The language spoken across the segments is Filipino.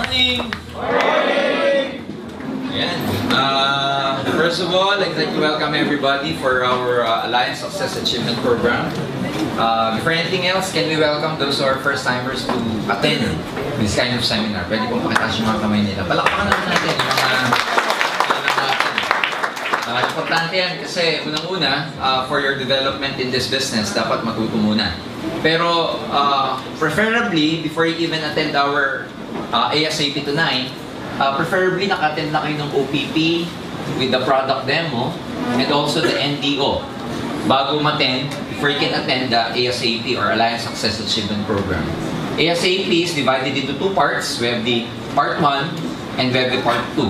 morning! Morning! Ayan. First of all, I'd like to welcome everybody for our Alliance Success Achievement Program. Before anything else, can we welcome those who are first-timers to attend this kind of seminar? Pwede pong pakitaas yung mga kamay nila. Palakpakan naman natin yung mga importante yan kasi unang-una, for your development in this business, dapat matuto muna. Pero preferably, before you even attend our ASAP tonight, preferably naka-attend na kayo ng OPP with the product demo and also the NDO bago ma-attend, before you can attend the ASAP or Alliance Success Achievement Program. ASAP is divided into two parts. We have the part 1 and we have the part 2.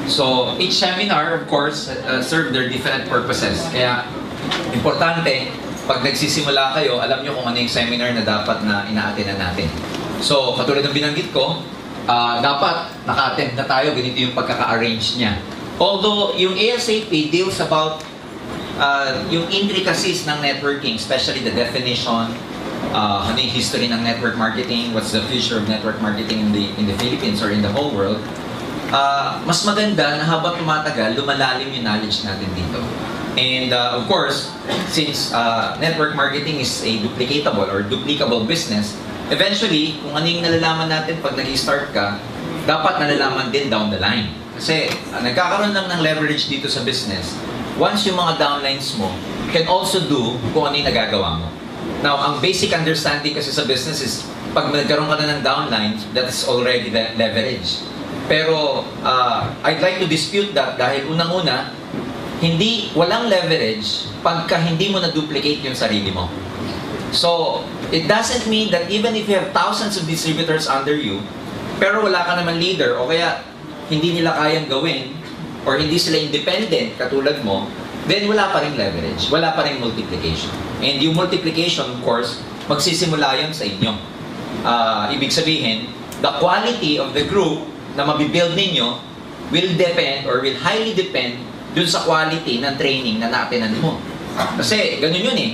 So each seminar, of course, serve their different purposes. Kaya importante, pag nagsisimula kayo, alam nyo kung ano yung seminar na dapat na ina-attend natin. So katulad ng binanggit ko, dapat naka-attend na tayo, ganito yung pagkaka-arrange niya. Although yung ASAP deals about yung intricacies ng networking, especially the definition, ano yung history ng network marketing, what's the future of network marketing in the Philippines or in the whole world, mas maganda na habang tumatagal, lumalalim yung knowledge natin dito. And of course, since network marketing is a duplicatable or duplicable business, eventually, kung ano yung nalalaman natin pag nag-start ka, dapat nalalaman din down the line. Kasi nagkakaroon lang ng leverage dito sa business. Once yung mga downlines mo can also do kung ano yung nagagawa mo. Now, ang basic understanding kasi sa business is pag nagkaroon ka na ng downlines, that is already the leverage. Pero I'd like to dispute that dahil unang-una, walang leverage pagka hindi mo na-duplicate yung sarili mo. So, it doesn't mean that even if you have thousands of distributors under you, pero wala ka naman leader o kaya hindi nila kayang gawin or hindi sila independent katulad mo, then wala pa rin leverage, wala pa rin multiplication. And yung multiplication, of course, magsisimula yun sa inyo. Ibig sabihin, the quality of the group na mabibuild ninyo will depend or will highly depend dun sa quality ng training na naatinan mo. Kasi ganun yun eh.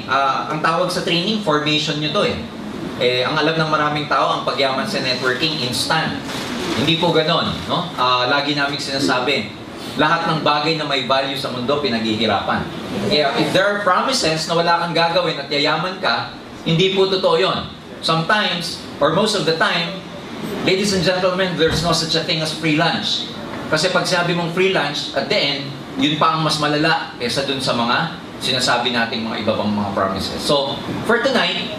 Ang tawag sa training, formation nyo to eh. Ang alam ng maraming tao, ang pagyaman sa networking, instant. Hindi po ganon. No? Lagi namin sinasabi, lahat ng bagay na may value sa mundo, pinaghihirapan. If there are promises na wala kang gagawin at yayaman ka, hindi po totoo yun. Sometimes, or most of the time, ladies and gentlemen, there's no such a thing as free lunch. Kasi pag sabi mong free lunch, at the end, yun pa ang mas malala kaysa dun sa mga sinasabi nating mga iba pang mga promises. So, for tonight,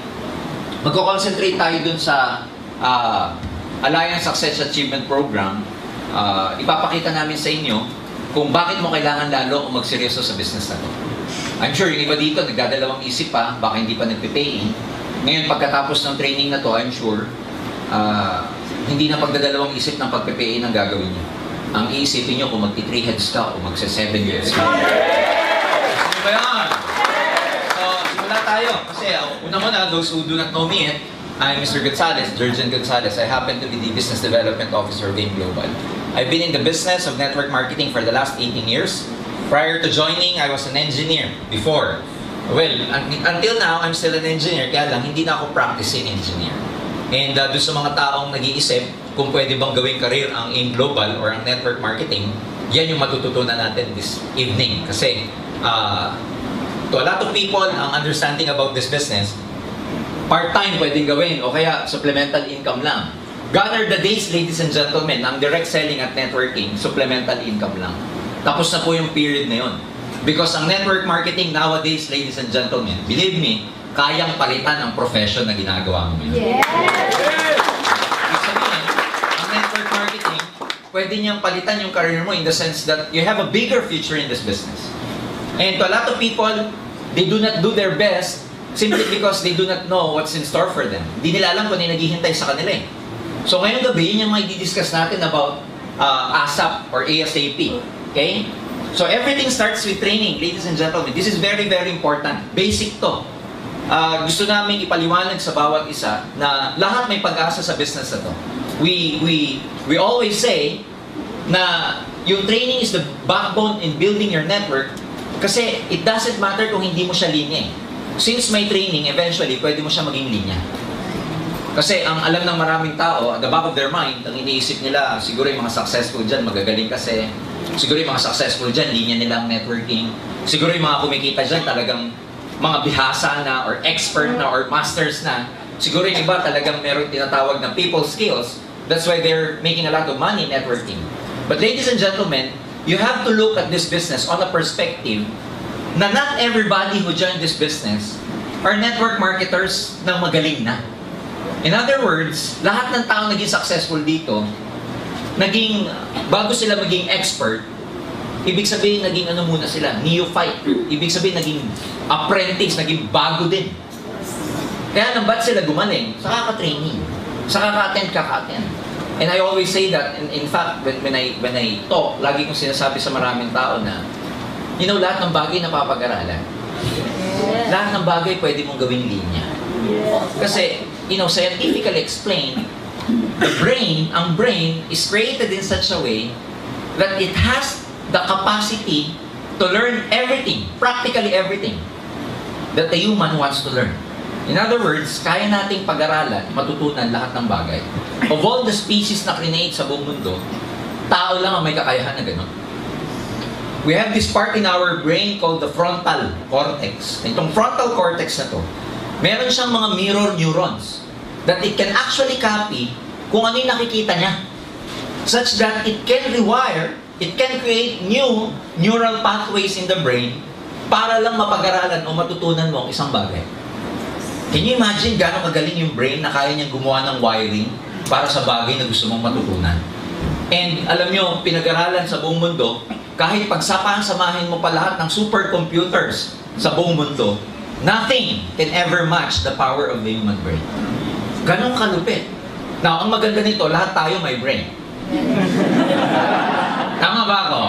magko-concentrate tayo dun sa Alliance Success Achievement Program. Ipapakita namin sa inyo kung bakit mo kailangan lalo kung magseryoso sa business na to. I'm sure yung iba dito, nagdadalawang isip pa, baka hindi pa nagpipaying. Ngayon, pagkatapos ng training na to, I'm sure, hindi na pagdadalawang isip ng pagpipaying ang gagawin niyo. Ang iisipin nyo kung magti-3 heads ka o magse-7 heads ka. Ano ba yan? So, simula tayo. Kasi una-una, those who do not know me, I'm Mr. Gonzalez, Jurgen Gonzalez. I happen to be the Business Development Officer of AIM Global. I've been in the business of network marketing for the last 18 years. Prior to joining, I was an engineer before. Well, until now, I'm still an engineer, kaya lang hindi na ako practicing engineer. And doon sa mga taong nag-iisip kung pwede bang gawing career ang AIM Global or ang network marketing, yan yung matututunan natin this evening. Kasi to a lot of people, ang understanding about this business, part-time pwedeng gawin o kaya supplemental income lang. Gone are the days, ladies and gentlemen, ang direct selling at networking, supplemental income lang. Tapos na po yung period na yun. Because ang network marketing nowadays, ladies and gentlemen, believe me, kayang palitan ang profession na ginagawa mo ngayon. Yes! Ibig sabihin, ang network marketing, pwede niyang palitan yung career mo in the sense that you have a bigger future in this business. And to a lot of people, they do not do their best simply because they do not know what's in store for them. Hindi nila alam kung ano yung naghihintay sa kanila eh. So ngayong gabi, yun yung may di-discuss natin about ASAP or ASAP. Okay? So everything starts with training, ladies and gentlemen. This is very, very important. Basic to. Gusto namin ipaliwanag sa bawat isa na lahat may pag-asa sa business na to. We always say na yung training is the backbone in building your network kasi it doesn't matter kung hindi mo siya linya eh. Since may training, eventually, pwede mo siya maging linya. Kasi ang alam ng maraming tao, at the back of their mind, ang iniisip nila, siguro yung mga successful dyan, magagaling kasi. Siguro yung mga successful dyan, linya nilang networking. Siguro yung mga kumikita dyan, talagang mga bihasa na, or expert na, or masters na. Siguro yung iba talagang meron tinatawag na people skills. That's why they're making a lot of money networking. But ladies and gentlemen, you have to look at this business on a perspective na not everybody who joined this business are network marketers na magaling na. In other words, lahat ng tao naging successful dito, bago sila maging expert, ibig sabihin naging ano muna sila, neophyte. Ibig sabihin naging apprentice, naging bago din. Kaya nang ba't sila gumaling? Sa kaka-training. Sa kaka-attend, kaka-attend. And I always say that, in fact, when I talk, lagi kong sinasabi sa maraming tao na, you know, lahat ng bagay napapag-aralan. Lahat ng bagay pwede mong gawing linya. Kasi, you know, scientifically explained, ang brain is created in such a way that it has the capacity to learn everything, practically everything, that the human wants to learn. In other words, kaya nating pag-aralan, matutunan lahat ng bagay. Of all the species na create sa buong mundo, tao lang ang may kakayahan na gano'n. We have this part in our brain called the frontal cortex. Itong frontal cortex na to, meron siyang mga mirror neurons that it can actually copy kung ano yung nakikita niya. Such that it can rewire, it can create new neural pathways in the brain para lang mapag-aralan o matutunan mo ang isang bagay. Can you imagine gano'ng kagaling yung brain na kaya niyang gumawa ng wiring para sa bagay na gusto mong matutunan? And alam nyo, pinag-aralan sa buong mundo, kahit samahin mo pa lahat ng supercomputers sa buong mundo, nothing can ever match the power of the human brain. Ganong kalupit. Now, ang maganda nito, lahat tayo may brain. Tama ba ako?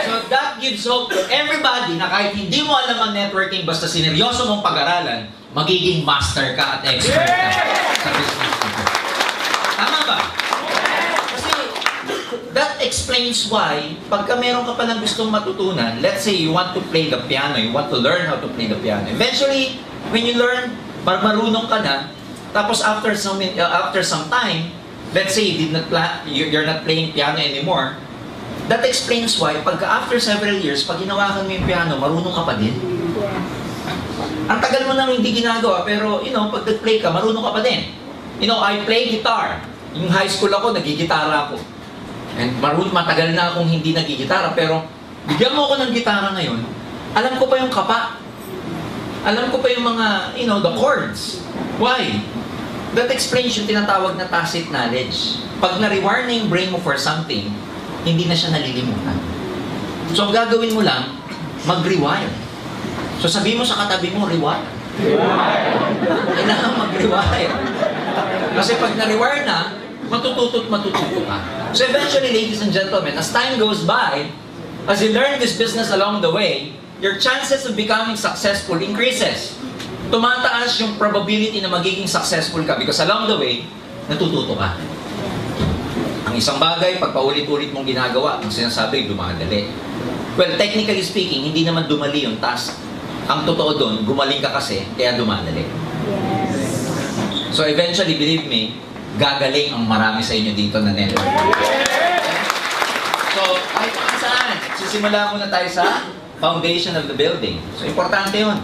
So that gives hope to everybody na kahit hindi mo alam ang networking, basta sineryoso mong pag-aralan, magiging master ka at expert ka sa business nito. Tama ba? Kasi that explains why, pagka meron ka pa ng gustong matutunan, let's say you want to play the piano, you want to learn how to play the piano. Eventually, when you learn, marunong ka na, tapos after some time, let's say you're not playing piano anymore, that explains why, pagka after several years, pag hinawakan mo yung piano, marunong ka pa din. Ang tagal mo nang hindi ginagawa, pero, you know, pag nag-play ka, marunong ka pa din. You know, I play guitar. Yung high school ako, nagigitara ako. And matagal na akong hindi nagigitara, pero bigyan mo ako ng gitara ngayon, alam ko pa yung kapa. Alam ko pa yung mga, you know, the chords. Why? That explains yung tinatawag na tacit knowledge. Pag na-rewire na yung brain mo for something, hindi na siya nalilimutan. So, ang gagawin mo lang, mag-rewire. So, sabi mo sa katabi mo, rewire. Kailangan mag-rewire. Kasi pag na-rewire na, matututo ka. So, eventually, ladies and gentlemen, as time goes by, as you learn this business along the way, your chances of becoming successful increases. Tumataas yung probability na magiging successful ka because along the way, natututo ka. Ang isang bagay, pag paulit-ulit mong ginagawa, ang sinasabi, dumadali. Well, technically speaking, hindi naman dumali yung task. Ang totoo doon, gumaling ka kasi, kaya dumadali. So eventually, believe me, gagaling ang marami sa inyo dito na network. So, kahit saan, sisimula muna tayo sa foundation of the building. So, importante yun.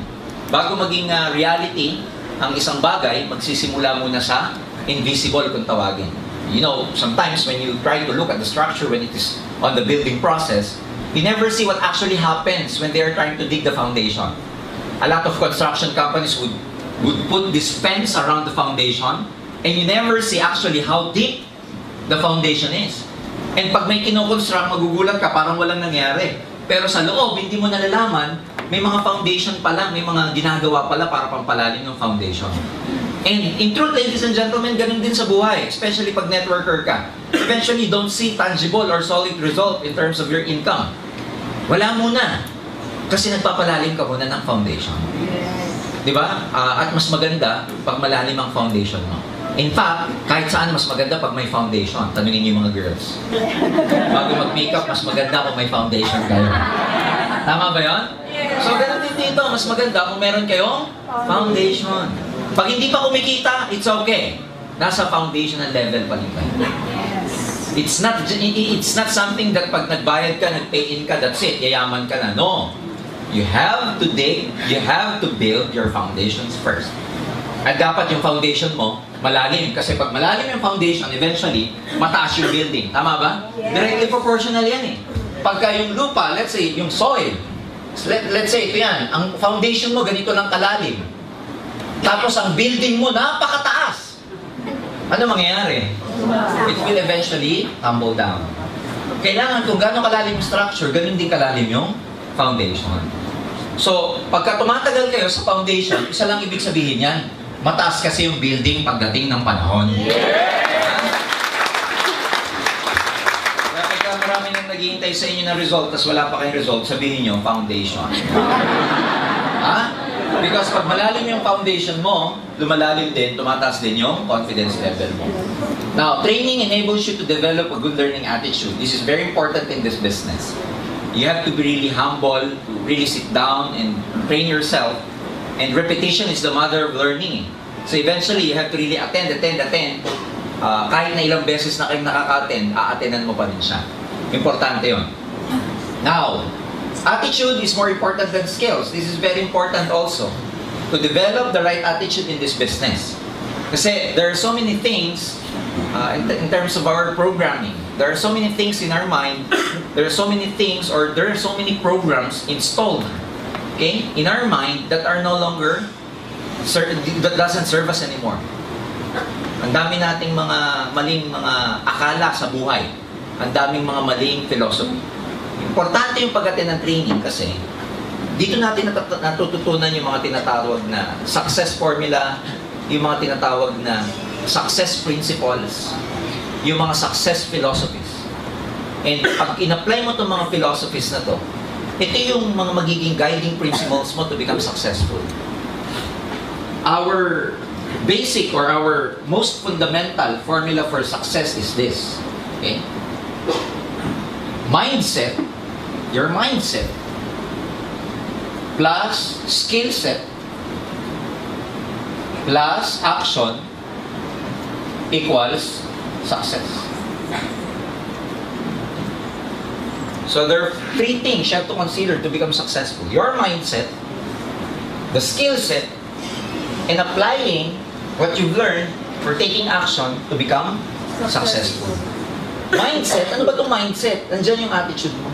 Bago maging reality, ang isang bagay, magsisimula muna sa invisible kung tawagin. You know, sometimes when you try to look at the structure when it is on the building process, you never see what actually happens when they are trying to dig the foundation. A lot of construction companies would put this fence around the foundation, and you never see actually how deep the foundation is. And pag may kinoconstruct, magugulat ka, parang walang nangyari. Pero sa loob, hindi mo nalalaman, may mga foundation pala, may mga ginagawa pala para pampalalim ng foundation. And in truth, ladies and gentlemen, ganun din sa buhay, especially pag networker ka. Eventually, you don't see tangible or solid result in terms of your income. Wala muna. Kasi nagpapalalim ka muna ng foundation. Diba? At mas maganda pag malalim ang foundation mo. In fact, kahit saan mas maganda pag may foundation. Tanungin niyo yung mga girls. Bago mag-makeup, mas maganda kung may foundation kayo. Tama ba yun? So, ganun din dito. Mas maganda kung meron kayong foundation. Pag hindi pa kumikita, it's okay. Nasa foundational level pa rin kayo. It's not something that pag nagbayad ka, nag-pay in ka, that's it, yayaman ka na. No. You have to dig, you have to build your foundations first. At dapat yung foundation mo, malalim. Kasi pag malalim yung foundation, eventually, mataas yung building. Tama ba? Directly proportional yan eh. Pagka yung lupa, let's say, yung soil, let's say, ito yan, ang foundation mo ganito lang kalalim. Tapos ang building mo, napakataas. Ano mangyayari? It will eventually tumble down. Kailangan kung gano'ng kalalim yung structure, ganun din kalalim yung foundation. So, pagka tumatagal kayo sa foundation, isa lang ibig sabihin yan, mataas kasi yung building pagdating ng panahon. Kaya pagka marami nang naghihintay sa inyo na result, tas wala pa kayong result, sabihin nyo, foundation. Ha? Because pag malalim yung foundation mo, lumalalim din, tumataas din yung confidence level mo. Now, training enables you to develop a good learning attitude. This is very important in this business. You have to be really humble, to really sit down and train yourself. And repetition is the mother of learning. So eventually, you have to really attend. Kahit na ilang beses na kayong nakaka-attend, a-attendan mo pa rin siya. Importante yun. Now, attitude is more important than skills. This is very important also. To develop the right attitude in this business. Kasi there are so many things in terms of our programming. There are so many things in our mind. There are so many things or there are so many programs installed, okay, in our mind that are no longer, that doesn't serve us anymore. Ang dami nating mga maling mga akala sa buhay. Ang daming mga maling philosophy. Importante yung pag-attend ng training kasi dito natin natututunan yung mga tinatawag na success formula, yung mga tinatawag na success principles, yung mga success philosophies. And pag in-apply mo itong mga philosophies na to, ito yung mga magiging guiding principles mo to become successful. Our basic or our most fundamental formula for success is this. Okay? Mindset, your mindset, plus skill set, plus action, equals success. So there are three things you have to consider to become successful. Your mindset, the skill set, and applying what you've learned for taking action to become successful. Mindset, ano ba itong mindset? Nandyan yung attitude mo.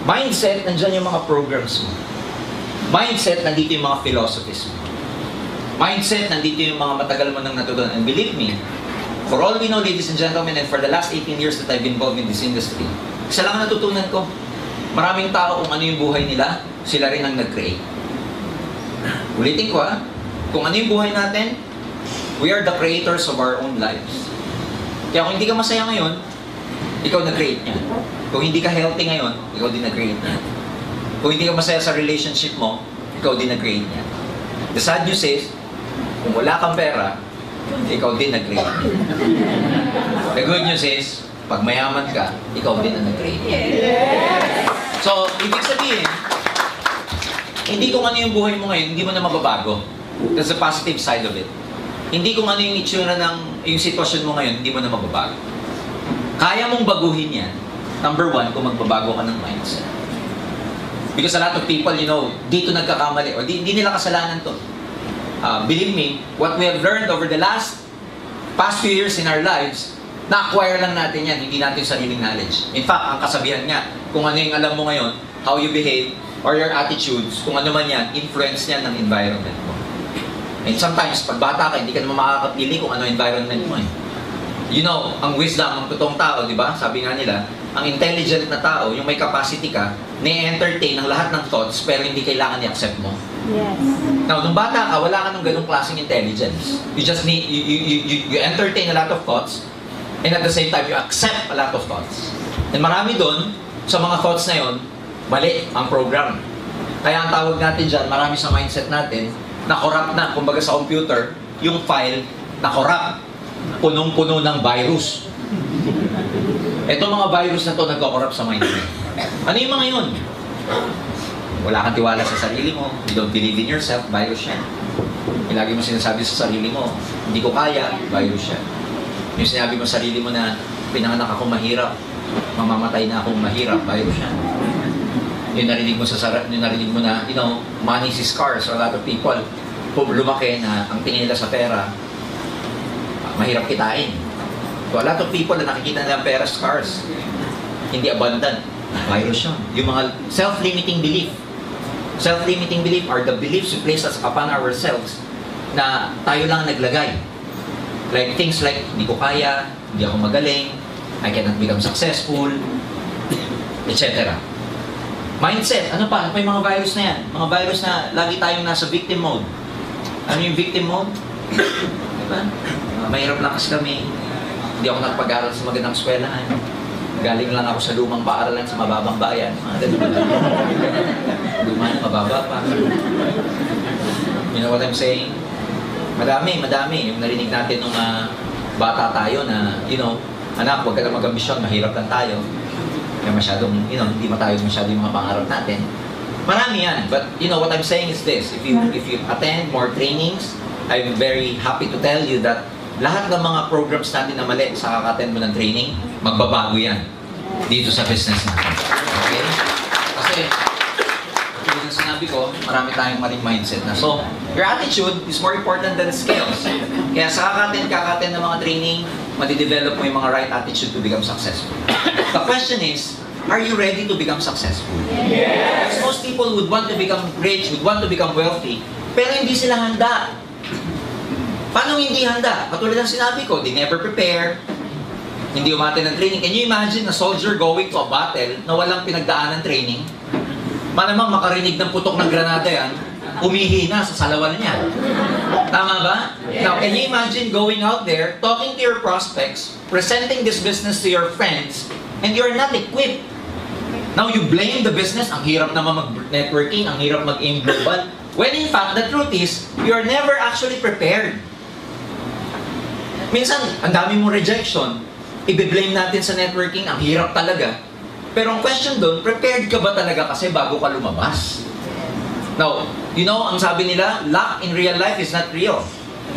Mindset, nandyan yung mga programs mo. Mindset, nandito yung mga philosophies mo. Mindset, nandito yung mga matagal mo nang natutunan. And believe me, for all we know, ladies and gentlemen, and for the last 18 years that I've been involved in this industry, isa lang ang natutunan ko. Maraming tao kung ano yung buhay nila, sila rin ang nag-create. Ulitin ko kung ano yung buhay natin, we are the creators of our own lives. Kaya kung hindi ka masaya ngayon, ikaw nag-create niya. Kung hindi ka healthy ngayon, ikaw din nag-create niya. Kung hindi ka masaya sa relationship mo, ikaw din nag-create niya. The sad news is, kung wala kang pera, ikaw din nag-create niya. The good news is, pag mayaman ka, ikaw din ang nag-create niya. So, ibig sabihin, hindi kung ano yung buhay mo ngayon, hindi mo na mababago. That's the positive side of it. Hindi kung ano yung itsura ng yung sitwasyon mo ngayon, hindi mo na mababago. Kaya mong baguhin yan. Number one, kung magbabago ka ng mindset. Because a lot of people, you know, dito nagkakamali, o di nila kasalanan to. Believe me, what we have learned over the past few years in our lives, na-acquire lang natin yan, hindi natin sariling knowledge. In fact, ang kasabihan nga, kung ano yung alam mo ngayon, how you behave, or your attitudes, kung ano man yan, influence yan ng environment mo. And sometimes, pag bata ka, hindi ka naman makakapili kung ano environment mo eh. You know, ang wisdom, ang totoong tao, di ba? Sabi nga nila, ang intelligent na tao, yung may capacity ka, na-entertain ang lahat ng thoughts, pero hindi kailangan i-accept mo. Yes. Now, nung bata ka, wala ka ng ganung klaseng intelligence. You just need, you entertain a lot of thoughts, and at the same time, you accept a lot of thoughts. And marami doon, sa mga thoughts na yon, mali ang program. Kaya ang tawag natin dyan, marami sa mindset natin, na corrupt na, kumbaga sa computer, yung file na corrupt. Punong-puno ng virus. Ito mga virus na to nagko-corrupt sa mindset. Ano yung mga yun? Wala kang tiwala sa sarili mo, you don't believe in yourself, virus yan. Yung lagi mo sinasabi sa sarili mo, hindi ko kaya, virus yan. Yung sinabi mo sa sarili mo na pinanganak ako mahirap, mamamatay na akong mahirap, virus yan. Yung narinig mo na, money is scarce. So a lot of people, lumaki na ang tingin nila sa pera, mahirap kitain. So a lot of people na nakikita nila ang pera scarce, hindi abundant, virus yun. Yung mga self-limiting belief. Self-limiting belief are the beliefs we place upon ourselves na tayo lang naglagay. Like things like, hindi ko kaya, hindi ako magaling, I cannot become successful, etc. Mindset, ano pa? Ano pa yung mga virus na yan? Mga virus na lagi tayong nasa victim mode. Ano yung victim mode? Diba? Mahirap lang kasi kami. Hindi ako nagpag-aral sa magandang eskwelahan. Galing lang ako sa lumang paaralan sa mababang bayan. Luma na mababa pa. You know what I'm saying? Madami. Yung narinig natin nung bata tayo na, anak, huwag ka na mag-ambisyon, mahirap lang tayo. Kaya masyadong, hindi masyado yung mga pangarap natin. Marami yan. But, what I'm saying is this. If you attend more trainings, I'm very happy to tell you that lahat ng mga programs natin na mali sa kaka-attend mo ng training, magbabago yan dito sa business natin. Okay? Kasi, tulad ng sinabi ko, marami tayong maling mindset na. So, your attitude is more important than skills. Kaya sa kaka-attend ng mga training, madidevelop mo yung mga right attitude to become successful. The question is, are you ready to become successful? Yes! Because most people would want to become rich, would want to become wealthy, pero hindi sila handa. Paano hindi handa? Katulad ng sinabi ko, they never prepare, hindi umate ng training. Can you imagine a soldier going to a battle na walang pinagdaan ng training? Malamang makarinig ng putok ng granada yan, umihina sa salawan niya. Tama ba? Now, can you imagine going out there, talking to your prospects, presenting this business to your friends, and you're not equipped? Now, you blame the business, ang hirap naman mag-networking, ang hirap mag-aim global, when in fact, the truth is, you're never actually prepared. Minsan, ang dami mong rejection, i-blame natin sa networking, ang hirap talaga. Pero ang question doon, prepared ka ba talaga kasi bago ka lumabas? Now, ang sabi nila, luck in real life is not real.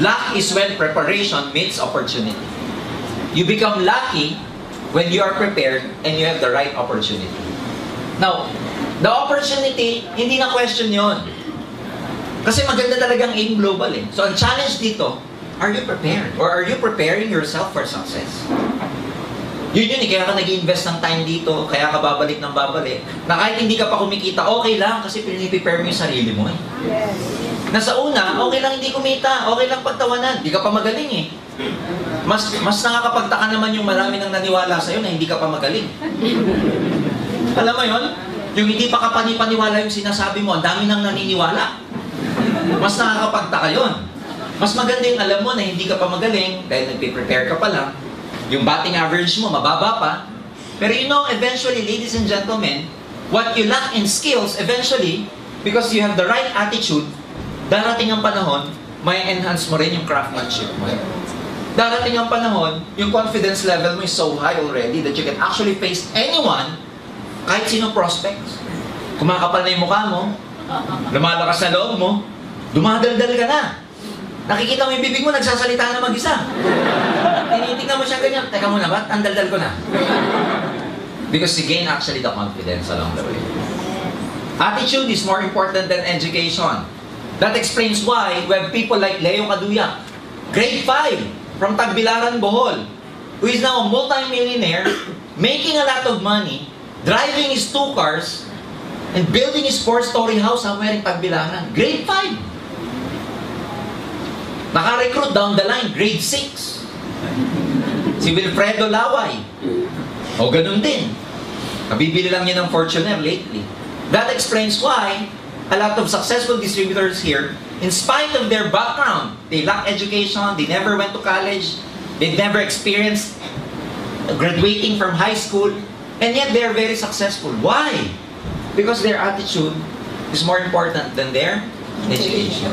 Luck is when preparation meets opportunity. You become lucky when you are prepared and you have the right opportunity. Now, the opportunity, hindi na question yon. Kasi maganda talagang aim global eh. So, ang challenge dito, are you prepared? Or are you preparing yourself for success? Yun eh, kaya ka nag-invest ng time dito, kaya ka babalik ng babalik. Na kahit hindi ka pa kumikita, okay lang kasi prepare mo yung sarili mo eh. Yes. Nasa una, okay lang hindi kumita, okay lang pagtawanan, hindi ka pa magaling eh. Mas nakakapagtaka naman yung marami nang naniwala sa'yo na hindi ka pa magaling. Alam mo yun? Yung hindi pa kapani-paniwala yung sinasabi mo, ang dami nang naniniwala. Mas nakakapagtaka yun. Mas maganda yung alam mo na hindi ka pa magaling, dahil nagpe-prepare ka pa lang, yung batting average mo, mababa pa. Pero eventually, ladies and gentlemen, what you lack in skills, eventually, because you have the right attitude, darating ang panahon, may enhance mo rin yung craftsmanship mo. Darating ang panahon, yung confidence level mo is so high already that you can actually face anyone, kahit sino prospects. Kumakapal na yung mukha mo, lumalakas na loob mo, dumadaldal ka na. Nakikita mo yung bibig mo, nagsasalita na mag-isa. Tinitignan mo siya ganyan. Teka muna, ba't ang daldal ko na? Because you gain actually the confidence along the way. Attitude is more important than education. That explains why we have people like Leo Caduya, grade 5, from Tagbilaran, Bohol, who is now a multi-millionaire, making a lot of money, driving his 2 cars, and building his 4-story house somewhere in Tagbilaran. Grade 5. Naka-recruit down the line, grade 6. Si Wilfredo Laway. O ganun din. Kabibili lang niya ng Fortuner lately. That explains why a lot of successful distributors here, in spite of their background, they lack education, they never went to college, they've never experienced graduating from high school, and yet they're very successful. Why? Because their attitude is more important than their education.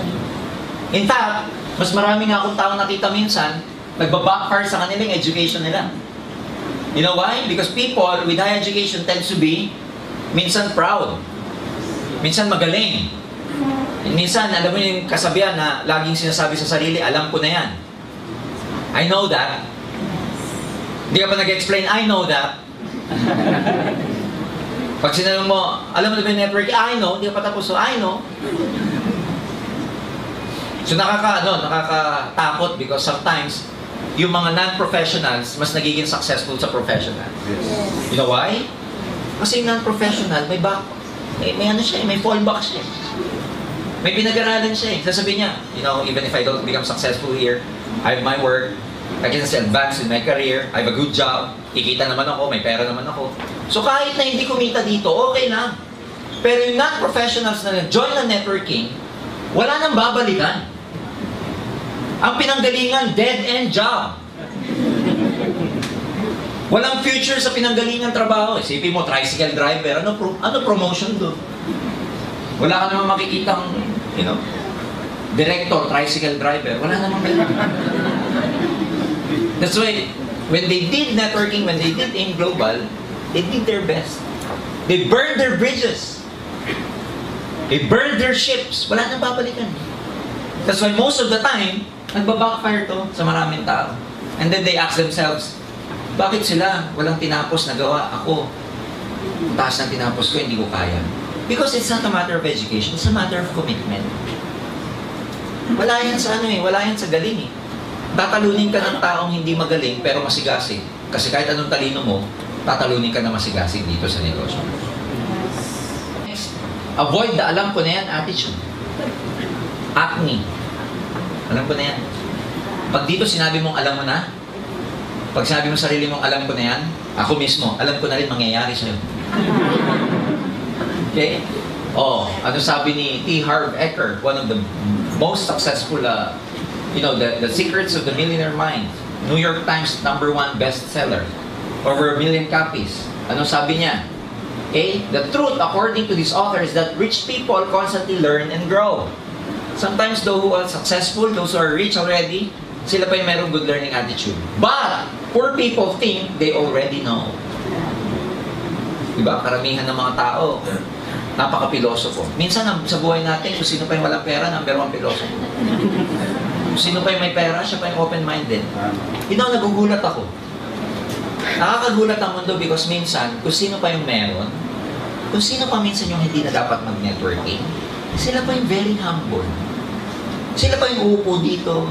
In fact, mas marami nga akong taong nakita minsan, nagbabackfire sa kanilang education nila. You know why? Because people with high education tend to be minsan proud, minsan magaling, Minsan, alam mo yung kasabihan na laging sinasabi sa sarili, alam ko na yan. I know that. Hindi ka pa nag-explain, I know that. Pag sinabi mo, alam mo na ba yung network? I know. Hindi ka pa tapos, so I know. So nakakatakot because sometimes, yung mga non-professionals, mas nagiging successful sa professional. Yes. You know why? Kasi yung non-professional, may ano siya, may fallback siya. May pinag-aralan siya. Sasabihin niya, you know, even if I don't become successful here, I have my work, I can still advance in my career, I have a good job, kikita naman ako, may pera naman ako. So kahit na hindi kumita dito, okay lang. Pero yung non-professionals na nag-join ng networking, wala nang babalikan. Ang pinanggalingan, dead-end job. Walang future sa pinanggalingan trabaho. Isipin mo, tricycle driver, ano promotion doon? Wala ka naman makikitang, you know, director, tricycle driver. Wala naman ganun. That's why, when they did networking, when they did AIM Global, they did their best. They burned their bridges. They burned their ships. Wala nang babalikan. That's why most of the time, nagbabackfire to sa maraming tao. And then they ask themselves, bakit sila walang tinapos na gawa? Ako, ang taas ng tinapos ko, hindi ko kaya. Because it's not a matter of education, it's a matter of commitment. Wala yan sa wala yan sa galing eh. Tatalunin ka ng taong hindi magaling pero masigasig. Kasi kahit anong talino mo, tatalunin ka na masigasig dito sa negosyo. Next, avoid the alam ko na yan attitude. Acne. Alam ko na yan. Pag dito sinabi mong alam mo na, pag sinabi mo sarili mong alam ko na yan, ako mismo, alam ko na rin mangyayari sa'yo. Okay? Oh, ano sabi ni T. Harv Eker, one of the most successful, you know, the Secrets of the Millionaire Mind, New York Times #1 bestseller, over 1 million copies. Ano sabi niya? Okay? The truth, according to this author, is that rich people constantly learn and grow. Sometimes those who are successful, those who are rich already, sila pa yung merong good learning attitude. But, poor people think they already know. Diba? Karamihan ng mga tao, napaka-pilosofo. Minsan sa buhay natin, kung sino pa yung walang pera, #1 pilosofo. Kung sino pa yung may pera, siya pa yung open-minded. You know, nagugulat ako. Nakakagulat ang mundo because minsan, kung sino pa yung meron, kung sino pa minsan yung hindi na dapat mag-networking, sila pa yung very humble. Sila pa yung uupo dito.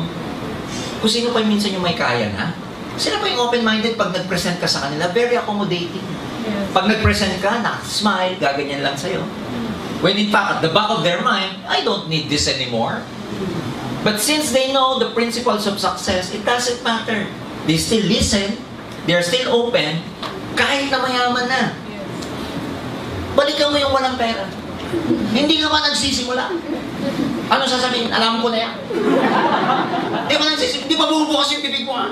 Kung sino pa yung minsan yung may kaya na, sila pa yung open-minded pag nag-present ka sa kanila, very accommodating. Pag nag-present ka, smile, gaganyan lang sa'yo. When in fact, at the back of their mind, I don't need this anymore. But since they know the principles of success, it doesn't matter. They still listen, they're still open, kahit na mayaman na. Balikan mo yung walang pera. Hindi ka ba nagsisimula? Ano sasabihin? Alam ko na yan. Hindi ba nagsisimula? Hindi ba bubukas yung bibig mo ha?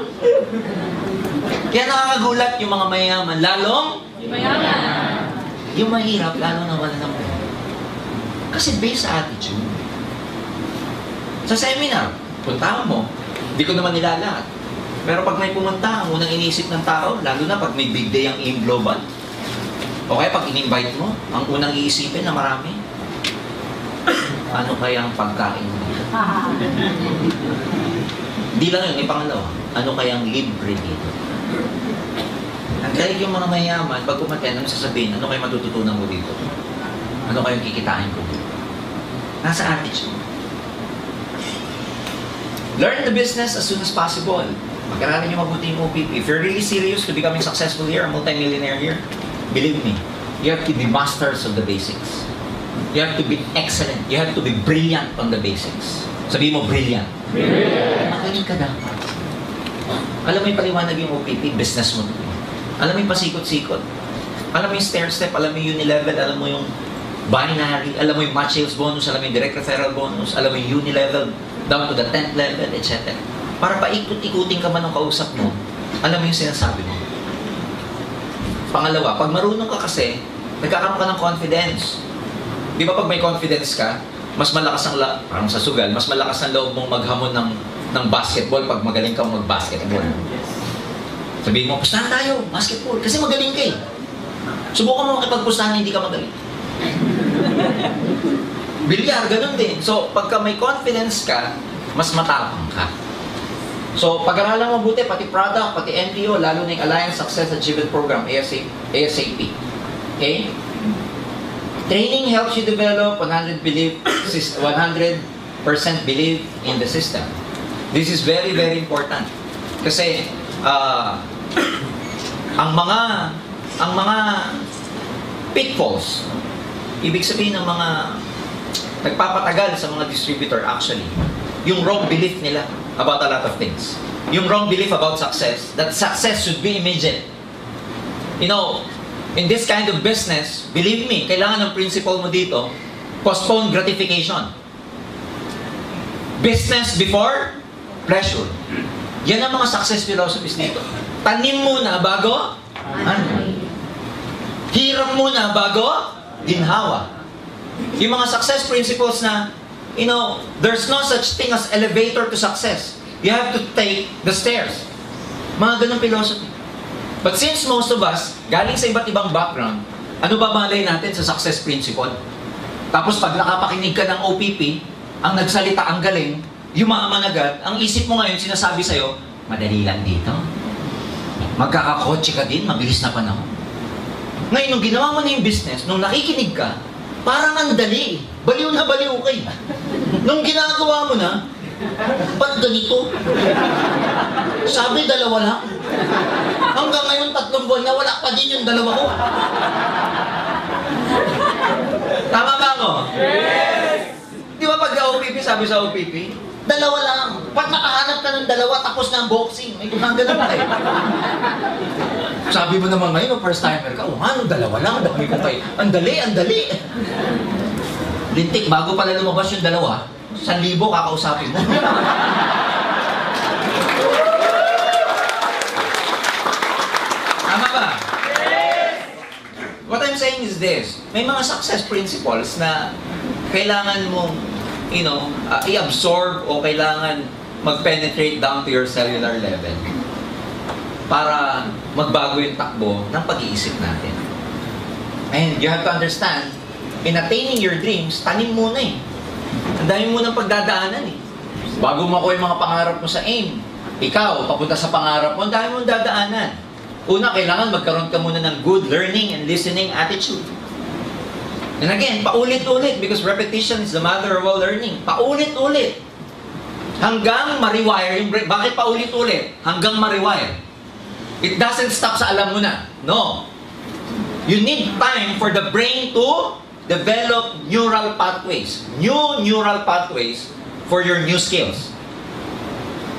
Kaya nakakagulat yung mga mayaman. Lalong? Mayaman. Yung mahirap, lalo na wala ng pera. Kasi based sa attitude. Sa seminar, puntahan mo. Hindi ko naman nilalahat. Pero pag may pumunta, ang unang inisip ng tao, lalo na pag may big day ang AIM Global, o kaya pag in-invite mo, ang unang iisipin na marami, ano kaya ang pagkain mo? Hindi lang yun, may pangalawa. Ano kaya ang libre dito? Ang dahil yung mga mayaman, pag kumaten, ano sasabihin? Ano kaya matututunan mo dito? Ano kayong kikitain ko dito? Nasa attitude. Learn the business as soon as possible. Mag-aralin nyo mabuti yung OPP. If you're really serious to becoming successful here, a multi-millionaire here, believe me, you have to be masters of the basics. You have to be excellent. You have to be brilliant on the basics. Sabihin mo, brilliant. Brilliant. Magaling ka dapat. Alam mo yung paliwanag yung OPP, business mo. Alam mo yung pasikot-sikot. Alam mo yung stair-step, alam mo yung unilevel, alam mo yung binary, alam mo yung match sales bonus, alam mo yung direct referral bonus, alam mo yung unilevel, down to the 10th level, etc. Para paikot-ikutin ka man ng kausap mo, alam mo yung sinasabi mo. Pangalawa, pag marunong ka kasi, nagkakaroon ka ng confidence. Di ba pag may confidence ka, mas malakas ang parang sa sugal, mas malakas ang loob mong maghamon ng basketball pag magaling kang mag-basketball. Sabihin mo, pustahan tayo, basketball, kasi magaling ka eh. Subukan mo makipagpustahan na hindi ka magaling. Bilyar, ganun din. So, pagka may confidence ka, mas matapang ka. So, pag-aralan mo mabuti, pati product, pati NPO, lalo na yung Alliance Success Achievement Program, ASAP. Okay? Training helps you develop 100% belief in the system. This is very, very important. Kasi, ang mga pitfalls, ibig sabihin ng mga nagpapatagal sa mga distributor actually, yung wrong belief nila about a lot of things. Yung wrong belief about success, that success should be immediate. You know, in this kind of business, believe me, kailangan ng principle mo dito, postpone gratification. Business before pleasure. Yan ang mga success philosophies dito. Tanim muna bago hirap muna bago ginhawa. Yung mga success principles na, you know, there's no such thing as elevator to success. You have to take the stairs. Mga ganong philosophy. But since most of us, galing sa iba't ibang background, ano ba malay natin sa success principle? Tapos pag nakapakinig ka ng OPP, ang nagsalita ang galing, yumaman agad, ang isip mo ngayon sinasabi sa'yo, madali lang dito. Magkakakotse ka din, mabilis na panahon. Ngayon, nung ginawa mo na yung business, nung nakikinig ka, parang ang dali. Baliw na baliw kayo. Nung ginagawa mo na, ba't ganito? Sabi, 2 lang. Hanggang ngayon, 3 buwan na, wala pa din yung 2 ko. Tama ba ako? Yes! Di ba pag OPP, sabi sa OPP, 2 lang. Pag nakahanap ka ng 2, tapos na ang boxing. May gumagano pa eh. Sabi mo naman ngayon, first timer ka, ano, 2 lang, dami ko kayo. Ang dali, ang dali. Lintik, bago pala lumabas yung 2, 1,000 kakausapin mo. Tama ba? What I'm saying is this, may mga success principles na kailangan mong, you know, i-absorb o kailangan mag-penetrate down to your cellular level para magbago yung takbo ng pag-iisip natin. And you have to understand, in attaining your dreams, tanim muna eh. Ang dami mo ng pagdadaanan eh. Bago makuha yung mga pangarap mo sa aim, ikaw, papunta sa pangarap mo, ang dami mong dadaanan. Una, kailangan magkaroon ka muna ng good learning and listening attitude. And again, paulit-ulit because repetition is the mother of all learning. Paulit-ulit. Hanggang ma-rewire yung brain. Bakit paulit-ulit? Hanggang ma-rewire. It doesn't stop sa alam mo na. No. You need time for the brain to develop neural pathways. New neural pathways for your new skills.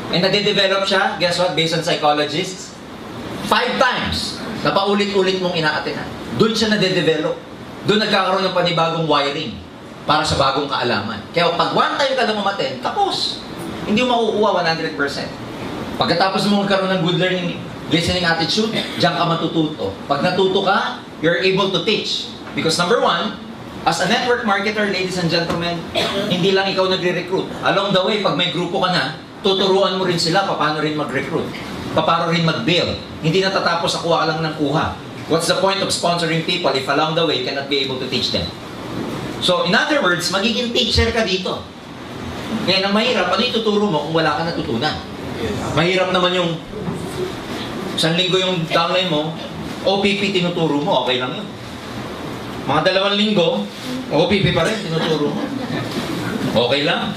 And nade-develop siya, guess what, based on psychologists? 5 times na paulit-ulit mong ina-attenan. Doon siya nade-develop. Doon nagkakaroon ng panibagong wiring para sa bagong kaalaman. Kaya pag 1 time ka lang umattend, tapos. Hindi mo makukuha 100%. Pagkatapos mo magkaroon ng good learning, listening attitude, diyan ka matututo. Pag natuto ka, you're able to teach. Because number 1, as a network marketer, ladies and gentlemen, hindi lang ikaw nagre-recruit. Along the way, pag may grupo ka na, tuturuan mo rin sila paano rin mag-recruit. Paano rin mag-build. Hindi natatapos sa kuha ka lang ng kuha. What's the point of sponsoring people if along the way you cannot be able to teach them? So, in other words, magiging teacher ka dito. Ngayon, ang mahirap, ano ituturo mo kung wala ka natutunan? Mahirap naman yung 1 linggo yung downline mo, OPP tinuturo mo, okay lang yun. Mga 2 linggo, OPP pa rin, tinuturo mo. Okay lang.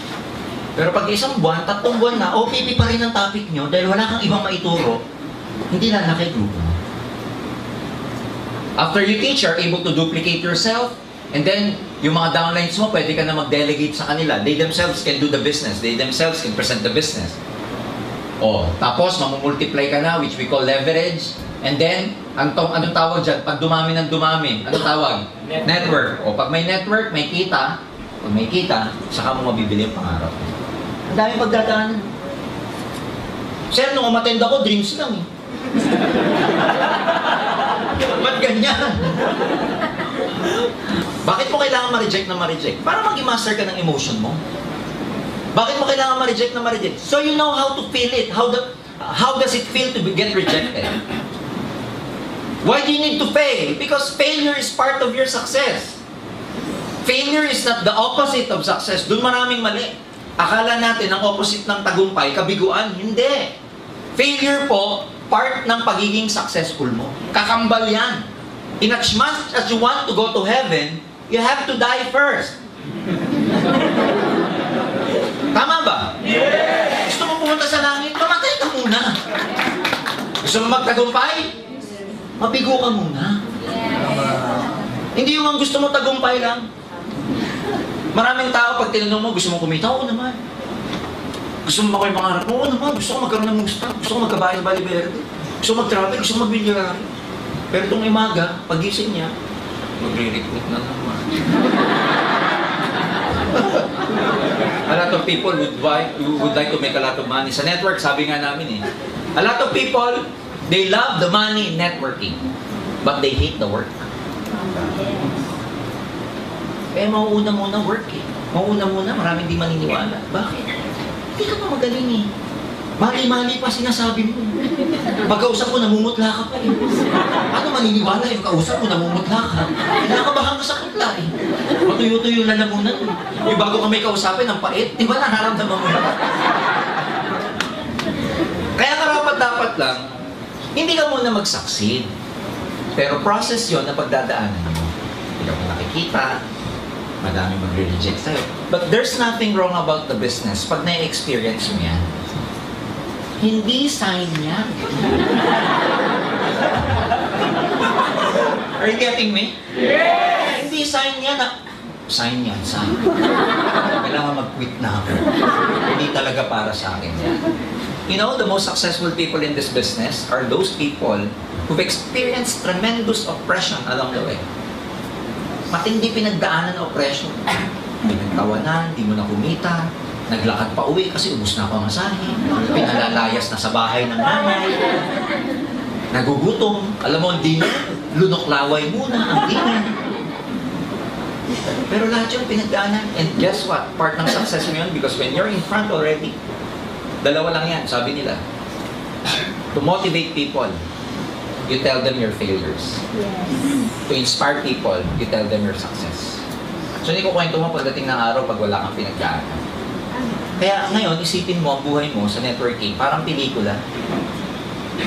Pero pag 1 buwan, 3 buwan na, OPP pa rin ang topic nyo dahil wala kang ibang maituro, hindi na nakigrupo mo. After you teach, you're able to duplicate yourself, and then, yung mga downlines mo, pwede ka na mag-delegate sa kanila. They themselves can do the business. They themselves can present the business. Tapos, mamumultiply ka na, which we call leverage. And then, anong tawag dyan? Pag dumami ng dumami, anong tawag? Network. Pag may network, may kita. Pag may kita, saka mo mabibili yung pangarap. Ang dami pagdadaanan. Sir, nung umattend ako, dreams lang eh. Ba't ganyan? Bakit mo kailangan ma-reject na ma-reject? Para mag-master ka ng emotion mo. Bakit mo kailangan ma-reject na ma-reject? So you know how to feel it. How does it feel to get rejected? Why do you need to fail? Because failure is part of your success. Failure is not the opposite of success. Doon maraming mali. Akala natin ang opposite ng tagumpay, kabiguan. Hindi. Failure po, part ng pagiging successful mo. Kakambal yan. In as much as you want to go to heaven, you have to die first. Tama ba? Yes! Gusto mo pumunta sa langit, mamatay ka muna. Gusto mo magtagumpay? Mabigo ka muna. Hindi yung gusto mo tagumpay lang. Maraming tao, pag tinanong mo, gusto mo kumita? Oo naman. Gusto mo makuha yung pangarap mo? Oo naman. Gusto ko magkaroon ng Mustang. Gusto ko magkabahay sa Bali Verde. Gusto ko mag-travel. Gusto ko mag-bilyarari. Pero itong imaga, pagising niya, magre-recruit na naman. A lot of people would like to make a lot of money. Sa network, sabi nga namin a lot of people, they love the money in networking, but they hate the work. Mauuna muna work Mauuna muna, maraming di maniniwala. Bakit? Hindi ka pa magaling Mali-mali pa sinasabi mo. Pagkausap mo, namumutla ka pa Ano maniniwala yung kausap mo, namumutla ka? Kinakabahan ka sa kutla Matuyo-tuyo na lamunan Yung bago ka may kausapin, ang pait. Di ba nararamdaman mo na? Kaya karapat-dapat lang, hindi ka muna mag-succeed. Pero process yon na pagdadaanan mo. Hindi ka mo nakikita, madami magre-reject sa'yo. But there's nothing wrong about the business pag na-experience mo yan. Hindi sign niya. Are you getting me? Yes! Hindi sign niya na, sign yan, sign. Kailangan mag-quit na ako. Hindi talaga para sa akin yan. You know, the most successful people in this business are those people who've experienced tremendous oppression along the way. Matindi pinagdaanan ng oppression. Pinagtawanan, di mo na kumita, naglakad pa uwi kasi ubus na ako ang asahin, pinalalayas na sa bahay ng nanay, nagugutom, alam mo, hindi na, lunok-laway muna, ang dinner. Pero lahat yung pinagdaanan, and guess what? Part ng success mo yun, because when you're in front already, dalawa lang yan, sabi nila. To motivate people, you tell them your failures. To inspire people, you tell them your success. So hindi ko kwento mo pagdating ng araw pag wala kang pinagdaanan. Kaya ngayon, isipin mo ang buhay mo sa networking, parang pelikula.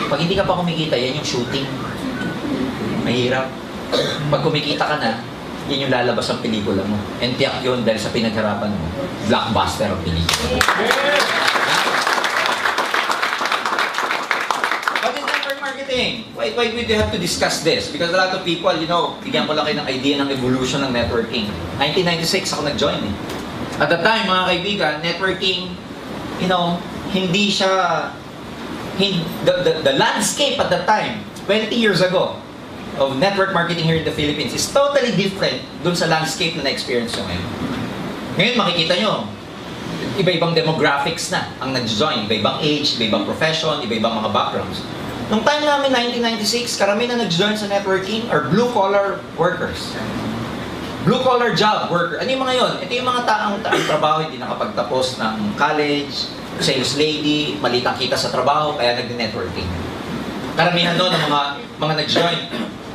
Pag hindi ka pa kumikita, yan yung shooting. Mahirap. Pag kumikita ka na, yan yung lalabas ang pelikula mo. And tiyak yun dahil sa pinagharapan mo. Blockbuster ang pelikula. What is network marketing? Why would you have to discuss this? Because a lot of people, you know, bigyan ko lang kayo ng idea ng evolution ng networking. 1996 ako nag-join At the time, mga kaibigan, networking, you know, hindi siya, the landscape at the time, 20 years ago, of network marketing here in the Philippines is totally different dun sa landscape na na-experience nyo ngayon. Ngayon, makikita nyo, iba-ibang demographics na ang nag-join, iba-ibang age, iba-ibang profession, iba-ibang mga backgrounds. Nung time namin, 1996, karamihan na nag-join sa networking are blue-collar workers. Blue-collar job worker. Ano yung mga yon? Ito yung mga taong trabaho, hindi nakapagtapos ng college, sales lady, malitang kita sa trabaho, kaya nag-networking. Karamihan doon ng mga nag-join.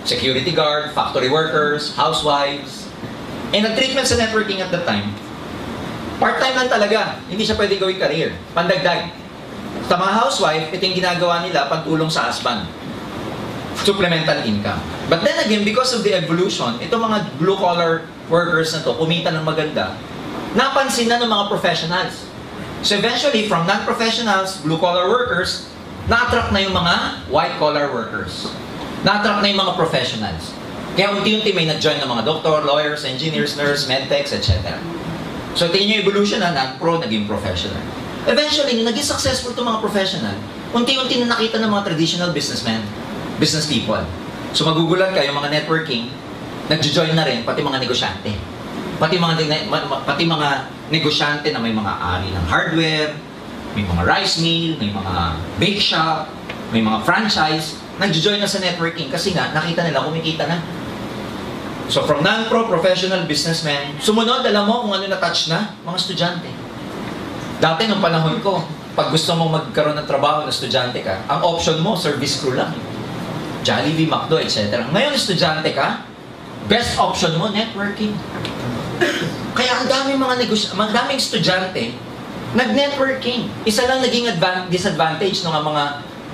Security guard, factory workers, housewives. And ang treatment sa networking at that time, part-time lang talaga. Hindi siya pwede gawing career. Pandagdag. Sa mga housewife, ito yung ginagawa nila, pantulong sa husband. Supplemental income. But then again, because of the evolution, itong mga blue-collar workers na to, kumita ng maganda, napansin na ng mga professionals. So eventually, from non-professionals, blue-collar workers, na-attract na yung mga white-collar workers. Na-attract na yung mga professionals. Kaya unti-unti may nag-join ng mga doctor, lawyers, engineers, nurse, medtechs, etc. So tingin nyo evolution na, non-pro, naging professional. Eventually, nung naging successful itong mga professional, unti-unti na nakita ng mga traditional businessmen, business people. So magugulat kayo, mga networking, nag-join na rin, pati mga negosyante. Pati mga negosyante na may mga ari ng hardware, may mga rice mill, may mga bake shop, may mga franchise, nag-join na sa networking kasi nga, nakita nila, kumikita na. So from non-pro professional businessmen, sumunod, alam mo kung ano na-touch na? Mga estudyante. Dati nung panahon ko, pag gusto mo magkaroon ng trabaho na estudyante ka, ang option mo, service crew lang. Jollibee, McDo, etc. Ngayon, estudyante ka, best option mo, networking. Kaya ang daming daming estudyante, nag-networking. Isa lang naging disadvantage ng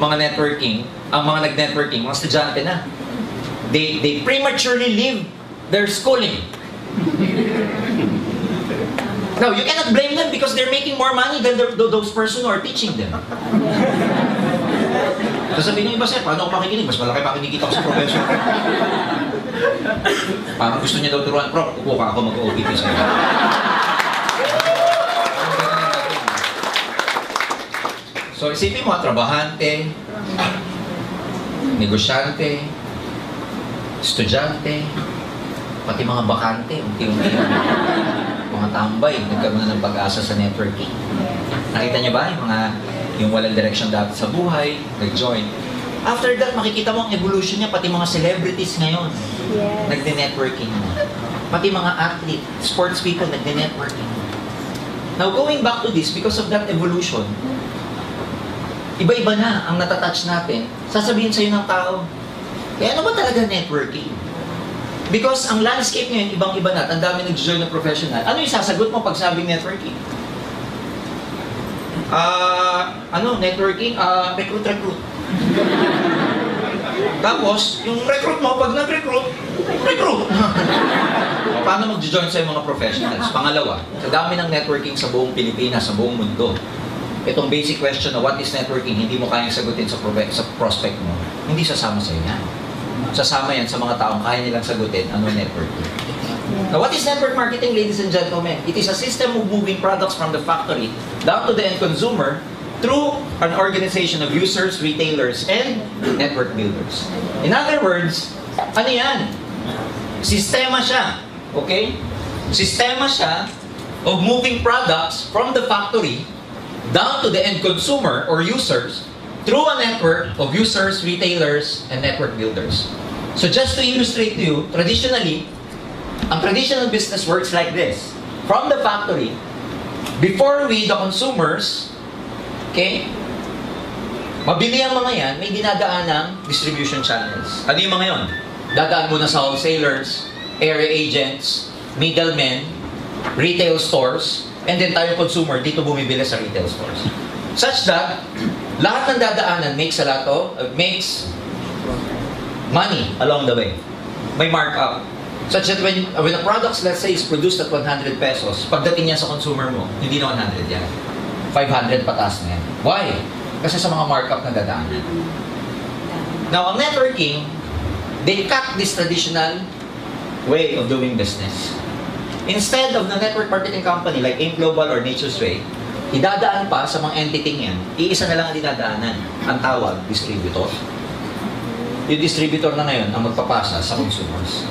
mga networking, ang mga nag-networking, mga estudyante na. They prematurely leave their schooling. Now, you cannot blame them because they're making more money than those person who are teaching them. Sasabihin niyo iba, sir, paano ako makikinig? Mas malaki pa kinikita ko sa professor. Parang gusto niya daw turuan, Prof, upo ka ako mag-OPP sa'yo. So, isipin mo, trabahante, negosyante, estudyante, pati mga bakante, unti-unti mga tambay, nagkaroon na ng pag-asa sa networking. Nakita niyo ba yung walang direction dati sa buhay, nag-join. After that, makikita mo ang evolution niya, pati mga celebrities ngayon, nagde-networking na. Pati mga athlete, sports people, nagde-networking. Now, going back to this, because of that evolution, iba-iba na ang natatouch natin. Sasabihin sa'yo ng tao, kaya ano ba talaga networking? Because ang landscape ngayon, ibang-iba na. Ang dami nag-join ng professional. Ano yung sasagot mo pag sabing networking? Networking? Recruit. Tapos, yung recruit mo, pag nag-recruit. Paano mag-join sa mga professionals? Pangalawa, sa dami ng networking sa buong Pilipinas, sa buong mundo, itong basic question na what is networking, hindi mo kayang sagutin sa prospect mo, hindi sasama sa yan. Sasama yan sa mga taong kaya nilang sagutin ano networking. Now, what is network marketing, ladies and gentlemen? It is a system of moving products from the factory down to the end consumer through an organization of users, retailers, and network builders. In other words, ano yan? Sistema siya. Okay? Sistema siya of moving products from the factory down to the end consumer or users through a network of users, retailers, and network builders. So just to illustrate to you, traditionally, ang traditional business works like this. From the factory, before we, the consumers, okay, mabili ang mga yan, may dinadaan ng distribution channels. Ano yung mga yon? Dadaan muna sa wholesalers, area agents, middlemen, retail stores, and then tayo consumer, dito bumibili sa retail stores. Such that, lahat ng dadaanan makes money along the way. May markup. Such that when a product, let's say, is produced at 100 pesos, pagdating niya sa consumer mo, hindi na 100 yan. 500 pataas na yan. Why? Kasi sa mga markup na dadaanan. Now, ang networking, they cut this traditional way of doing business. Instead of the network marketing company like AIM Global or Nature's Way, idadaan pa sa mga entity yan, iisa na lang ang dinadaanan. Ang tawag, distributor. Yung distributor na ngayon ang magpapasa sa consumers.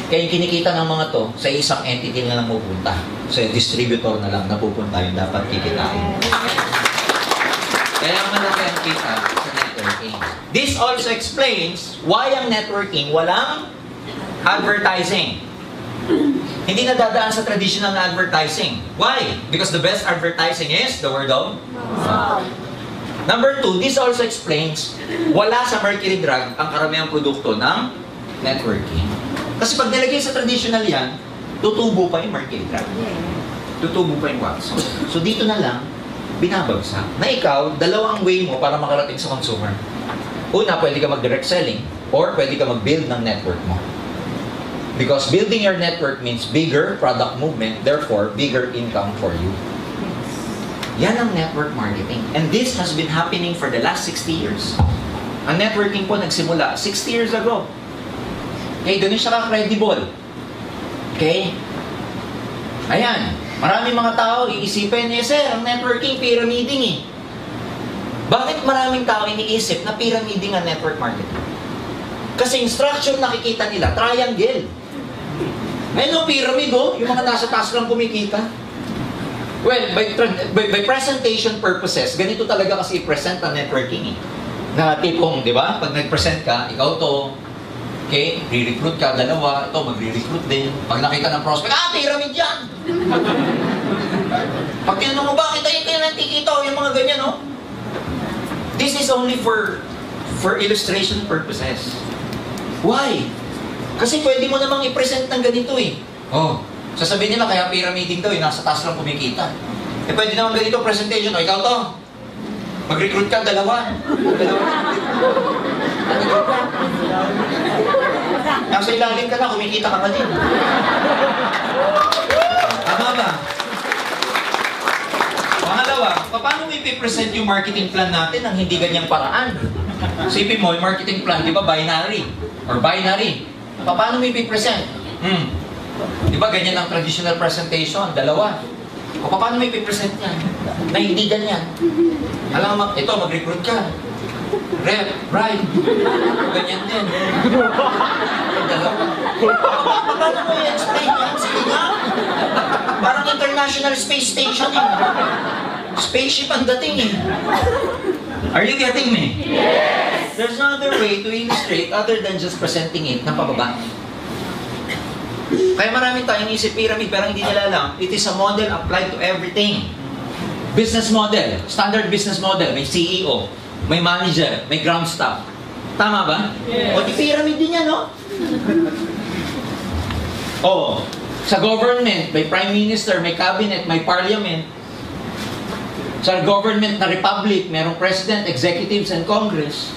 Kaya yung kinikita ng mga to, sa isang entity na lang pupunta. So yung distributor na lang napupunta yung dapat kikitain. Kaya malaki ang kita sa networking. This also explains why ang networking walang advertising. Hindi na dadaan sa traditional na advertising. Why? Because the best advertising is the word of mouth. Number 2, this also explains wala sa Mercury Drug ang karamihang produkto ng networking. Kasi pag nilagay sa traditional yan, tutubo pa yung Mercury Drug. Tutubo pa yung Watson. So dito na lang, binabagsak. Na ikaw, dalawang way mo para makarating sa consumer. Una, pwede ka mag-direct selling or pwede ka mag-build ng network mo. Because building your network means bigger product movement, therefore, bigger income for you. Yan ang network marketing. And this has been happening for the last 60 years. Ang networking po nagsimula 60 years ago. Okay, ganun siya ka-credible. Okay? Ayan. Maraming mga tao iisipin, sir, ang networking, pyramiding eh. Bakit maraming tao iniisip na pyramiding ang network marketing? Kasi yung structure nakikita nila, triangle. Ngayon, pyramid yung mga nasa taas lang kumikita. Well, by presentation purposes, ganito talaga kasi i-present ang networking eh. Na tipong, di ba? Pag nag-present ka, ikaw to, okay, re-recruit ka, dalawa, ito, magre-recruit din. Pag nakita ng prospect, pyramid yan! Pag tinanong mo, bakit tayo nakikita yung mga ganyan, no? This is only for illustration purposes. Why? Kasi pwede mo namang i-present ng ganito eh. Oh, Sasabihin nila, kaya pyramiding daw, nasa taas lang kumikita. Eh, pwede naman ganito presentation. O, ikaw to. Mag-recruit ka, dalawa. Nasa ilalim ka na, kumikita ka pa din. Tama ba? Pangalawa, paano mo ipipresent yung marketing plan natin ng hindi ganyang paraan? Isipin mo, yung marketing plan, di ba binary? Or binary. Paano mo ipipresent? Di ba ganyan ang traditional presentation? Dalawa. O paano mo ipipresent yan? Na hindi ganyan. Alam mo, ito, mag-recruit ka. Rep, right. Ganyan din. Dalawa. Paano mo i-explain yan? Sige nga. Parang International Space Station eh. Spaceship ang dating eh. Are you getting me? Yes! There's no other way to illustrate other than just presenting it na pababa. Kaya maraming tayong isip pyramid pero hindi nila alam, it is a model applied to everything. Business model, standard business model, may CEO, may manager, may ground staff. Tama ba? Yes. O di pyramid din yan, no? O, sa government, may prime minister, may cabinet, may parliament. Sa government na republic, merong president, executives, and congress.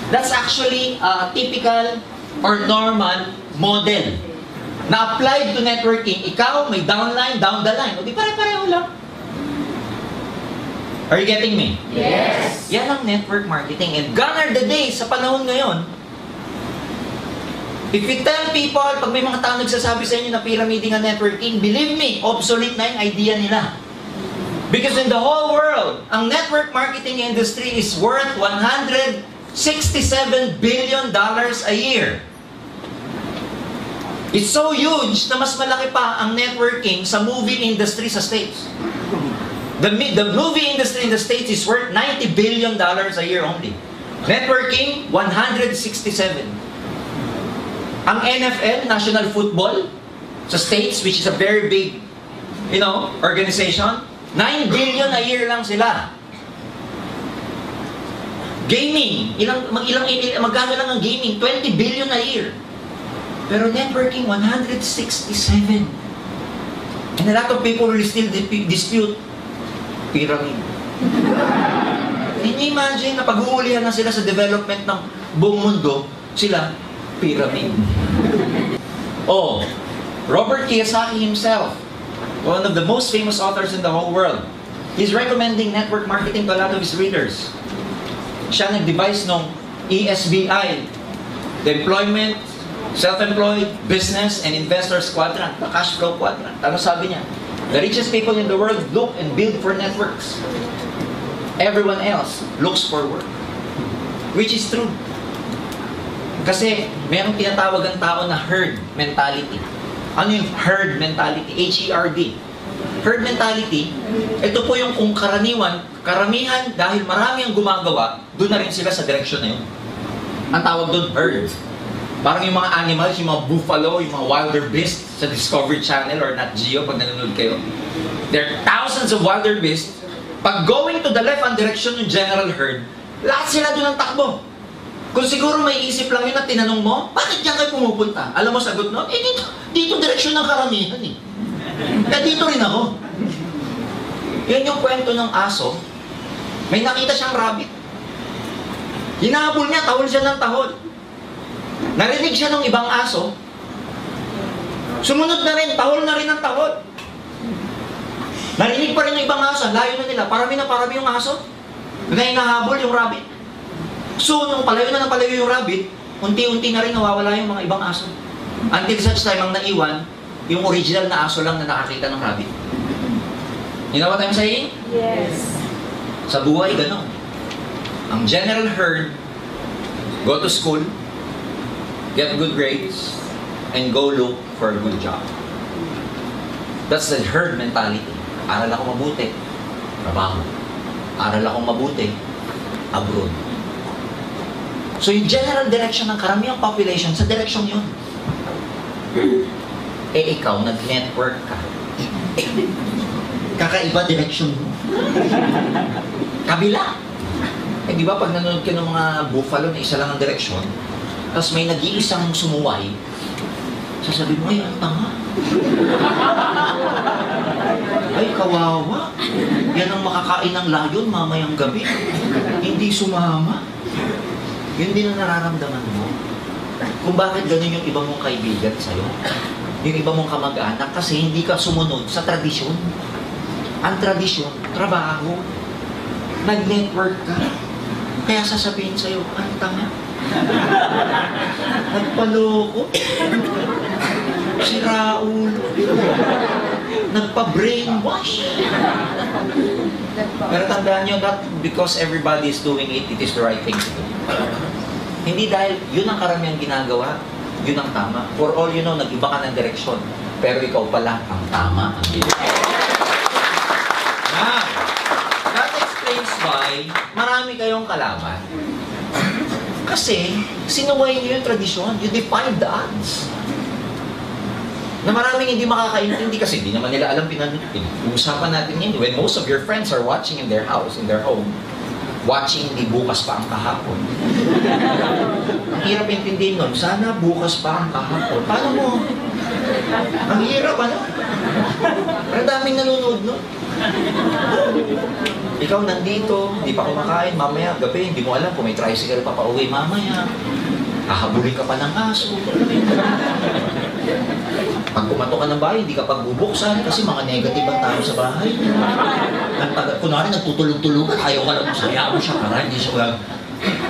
That's actually a typical or normal model na applied to networking. Ikaw, may downline, down the line. O di pare-pareho lang. Are you getting me? Yes! Yan ang network marketing. And gone are the days sa panahon ngayon. If you tell people, pag may mga tao nagsasabi sa inyo na pyramiding ang networking, believe me, obsolete na yung idea nila. Because in the whole world, ang network marketing industry is worth $167 billion a year. It's so huge na mas malaki pa ang networking sa movie industry sa States. The movie industry in the States is worth $90 billion a year only. Networking, 167. Ang NFL, National Football, sa States, which is a very big, organization, 9 billion a year lang sila. Gaming, magkano lang ang gaming? 20 billion a year. Pero networking, 167. And a lot of people will still dispute pyramid. Can you imagine na pag-uulihan na sila sa development ng buong mundo, sila, pyramid. Oh, Robert Kiyosaki himself, one of the most famous authors in the whole world, he's recommending network marketing to a lot of his readers. Siya nag-devise ng ESBI, the Employment, Self-Employed, Business, and Investors Quadrant, the Cash Flow Quadrant. Ano sabi niya? The richest people in the world look and build for networks. Everyone else looks for work. Which is true. Kasi mayroong tinatawag ang tao na herd mentality. Ano yung herd mentality? H-E-R-D. Herd mentality, ito po yung kung karamihan dahil marami ang gumagawa, doon na rin sila sa direction na yun. Ang tawag doon, herd. Parang yung mga animals, yung mga buffalo, yung mga wildebeest sa Discovery Channel or Nat Geo pag nanonood kayo. There are thousands of wildebeest. Pag going to the left ang direction ng general herd, lahat sila doon ang takbo. Kung siguro may isip lang yun at tinanong mo, bakit diyan kayo pumupunta? Alam mo sagot nun? Dito direksyon ng karamihan eh. Kaya dito rin ako. Yan yung kwento ng aso. May nakita siyang rabbit. Hinahabol niya, tahol siya ng tahol. Narinig siya ng ibang aso. Sumunod na rin, tahol na rin ang tahol. Narinig pa rin ng ibang aso, layo na nila. Parami yung aso. Na hinahabol yung rabbit. So, nung palayo na palayo yung rabbit, unti-unti na rin nawawala yung mga ibang aso. Until such time, ang naiwan, yung original na aso lang na nakakita ng rabbit. You know what I'm saying? Yes. Sa buhay, gano'n. Ang general herd, go to school, get good grades, and go look for a good job. That's the herd mentality. Aral ako mabuti, trabaho. Aral ako mabuti, abroad. So yung general direction ng karamihang population, sa direction yun. Eh ikaw, nag-network ka. Kakaiba direction mo. Kabila. Eh di ba pag nanonood ka ng mga buffalo na isa lang ang direksyon, tapos may nag-iisang sumuway, Sasabihin mo, ay, ang tanga. Ay, kawawa. Yan ang makakain ng layon mamayang gabi. Hindi sumama. Yun din ang nararamdaman mo. Kung bakit ganun yung iba mong kaibigan sa'yo. Yung iba mong kamag-anak kasi hindi ka sumunod sa tradisyon. Ang tradisyon, trabaho. Nag-network ka. Kaya sasabihin sa'yo, ang tanga. Nagpaloko. Si Raul. Nagpa-brainwash. Pero tandaan nyo, not because everybody is doing it, it is the right thing to do. Hindi dahil yun ang karamihan ginagawa, yun ang tama. For all you know, nag-iba ka ng direksyon. Pero ikaw pala ang tama. Now, that explains why marami kayong kalaban. Kasi, sinuway niyo yung tradisyon. You defied the odds. Na maraming hindi makakaintindi kasi hindi naman nila alam pinag-uusapan natin yan. When most of your friends are watching in their house, in their home, watching hindi bukas pa ang kahapon. Ang hirap intindihin nun, sana bukas pa ang kahapon. Paano mo? Ang hirap, ano? Ang daming nanonood nun. Ikaw nandito, hindi pa kumakain, mamaya, gabi, hindi mo alam kung may tricycle pa pauwi mamaya. Hahabulin ka pa ng aso. Pag kumato ka ng bahay, hindi ka pagbubuksan kasi mga negative ang tao sa bahay. Kunwari, nagtutulog-tulog, ayaw ka lang, saya mo siya, para hindi siya wala.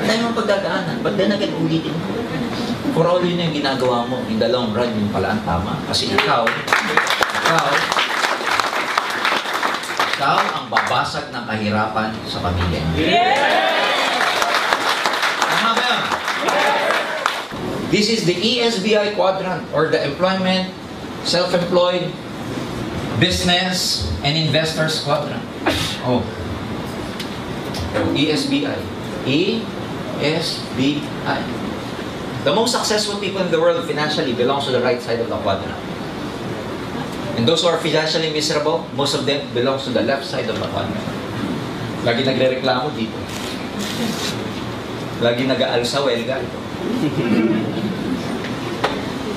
Dahil mong pagdadaanan, but then again, ulitin mo. For all yun yung ginagawa mo, in the long run, yun pala ang tama. Kasi ikaw ang babasag ng kahirapan sa pamilya. Tama ba yan? This is the ESBI quadrant, or the Employment, Self-Employed, Business, and Investors quadrant. Oh. ESBI. ESBI. The most successful people in the world financially belongs to the right side of the quadrant. And those who are financially miserable, most of them belongs to the left side of the quadrant. Lagi nagre-reklamo dito. Lagi nag-aalsa welga.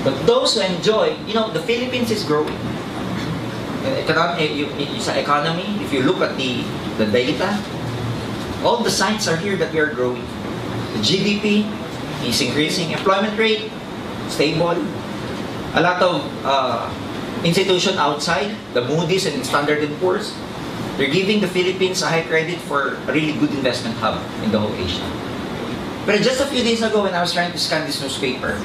But those who enjoy, you know, the Philippines is growing. Sa economy, if you look at the data, all the signs are here that we are growing. The GDP is increasing. Employment rate, stable. A lot of institution outside, the Moody's and Standard & Poor's, they're giving the Philippines a high credit for a really good investment hub in the whole Asia. But just a few days ago when I was trying to scan this newspaper,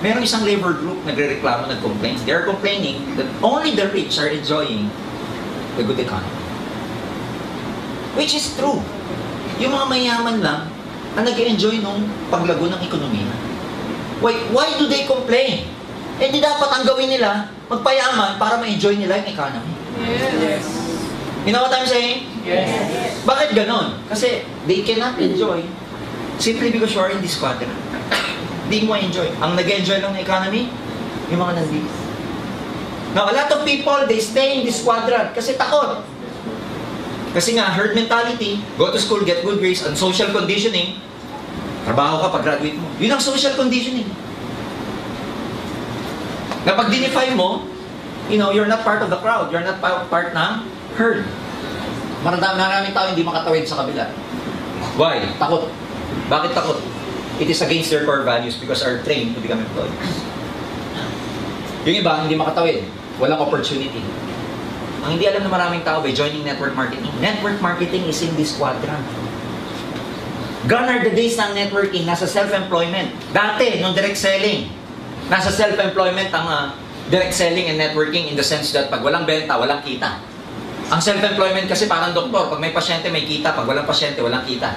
merong isang labor group nagre-reklamo, nag-complain. They're complaining that only the rich are enjoying the good economy. Which is true. Yung mga mayaman lang ang nag-enjoy nung paglago ng ekonomiya. Why do they complain? Eh di dapat ang gawin nila, magpayaman para ma-enjoy nila yung economy. Yes. You know what I'm saying? Yes. Bakit ganon? Kasi they cannot enjoy simply because you are in this quadrant. Hindi mo enjoy. Ang nag-enjoy lang ng economy, yung mga nandito. Now, a lot of people, they stay in this quadrant kasi takot. Kasi nga, herd mentality, go to school, get good grades, and social conditioning, trabaho ka pag-graduate mo. Yun ang social conditioning. Na pag dinify mo, you know, you're not part of the crowd. You're not part ng herd. Maraming tao hindi makatawid sa kabila. Why? Takot. Bakit takot? It is against their core values because are trained to become employees. Yung iba, hindi makatawid. Walang opportunity. Ang hindi alam na maraming tao by joining network marketing. Network marketing is in this quadrant. Gone are the days ng networking, nasa self-employment. Dati, nung direct selling, nasa self-employment ang direct selling and networking in the sense that pag walang benta, walang kita. Ang self-employment kasi parang doktor, pag may pasyente, may kita. Pag walang pasyente, walang kita.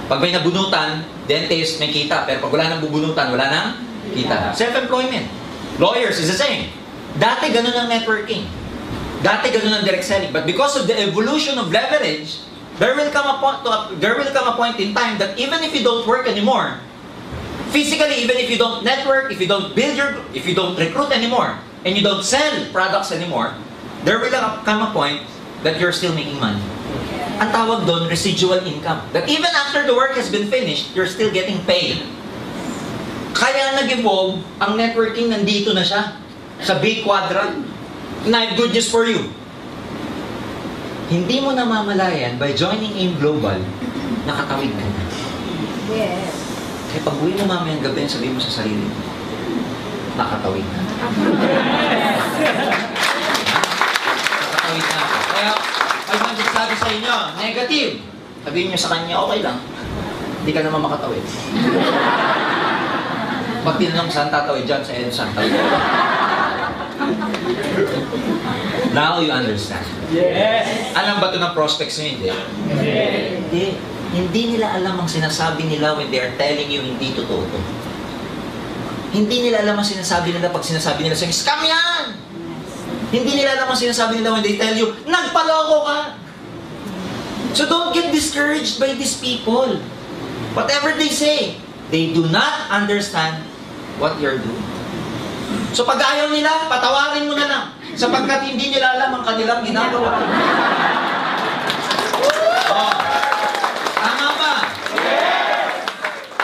Pag may nabunutan, dentist, may kita. Pero pag wala nang bubunutan, wala nang kita. Self-employment. Lawyers is the same. Dati ganun ang networking. Dati ganun ang direct selling. But because of the evolution of leverage, there will come a point in time that even if you don't work anymore, physically, even if you don't network, if you don't recruit anymore, and you don't sell products anymore, there will come a point that you're still making money. Ang tawag doon, residual income. That even after the work has been finished, you're still getting paid. Kaya nag-evolve, ang networking nandito na siya, sa big quadrant. And I have good news for you. Hindi mo namamalayan, by joining AIM Global, nakatawid ka na. Yes. Kaya pag uwi mo mamayang gabi, sabihin mo sa sarili mo, nakatawid na. Nakatawid na. Kaya, pag magsasabi sa inyo, negative, sabihin nyo sa kanya, okay lang. Hindi ka naman makatawid. Pag tinanong saan tatawid dyan, sa Edo saan tawid. Now you understand. Yes! Alam ba ito ng prospects nyo? Hindi. Hindi. Hindi nila alam ang sinasabi nila when they are telling you hindi totoo to. Hindi nila alam ang sinasabi nila pag sinasabi nila sa'yo, scam yan! Hindi nila alam ang sinasabi nila when they tell you, nagpaloko ka! So don't get discouraged by these people. Whatever they say, they do not understand what you're doing. So pag ayaw nila, patawarin mo na lang. Sapagkat hindi nila alam ang kanilang ginagawa. Oh. Tama ba?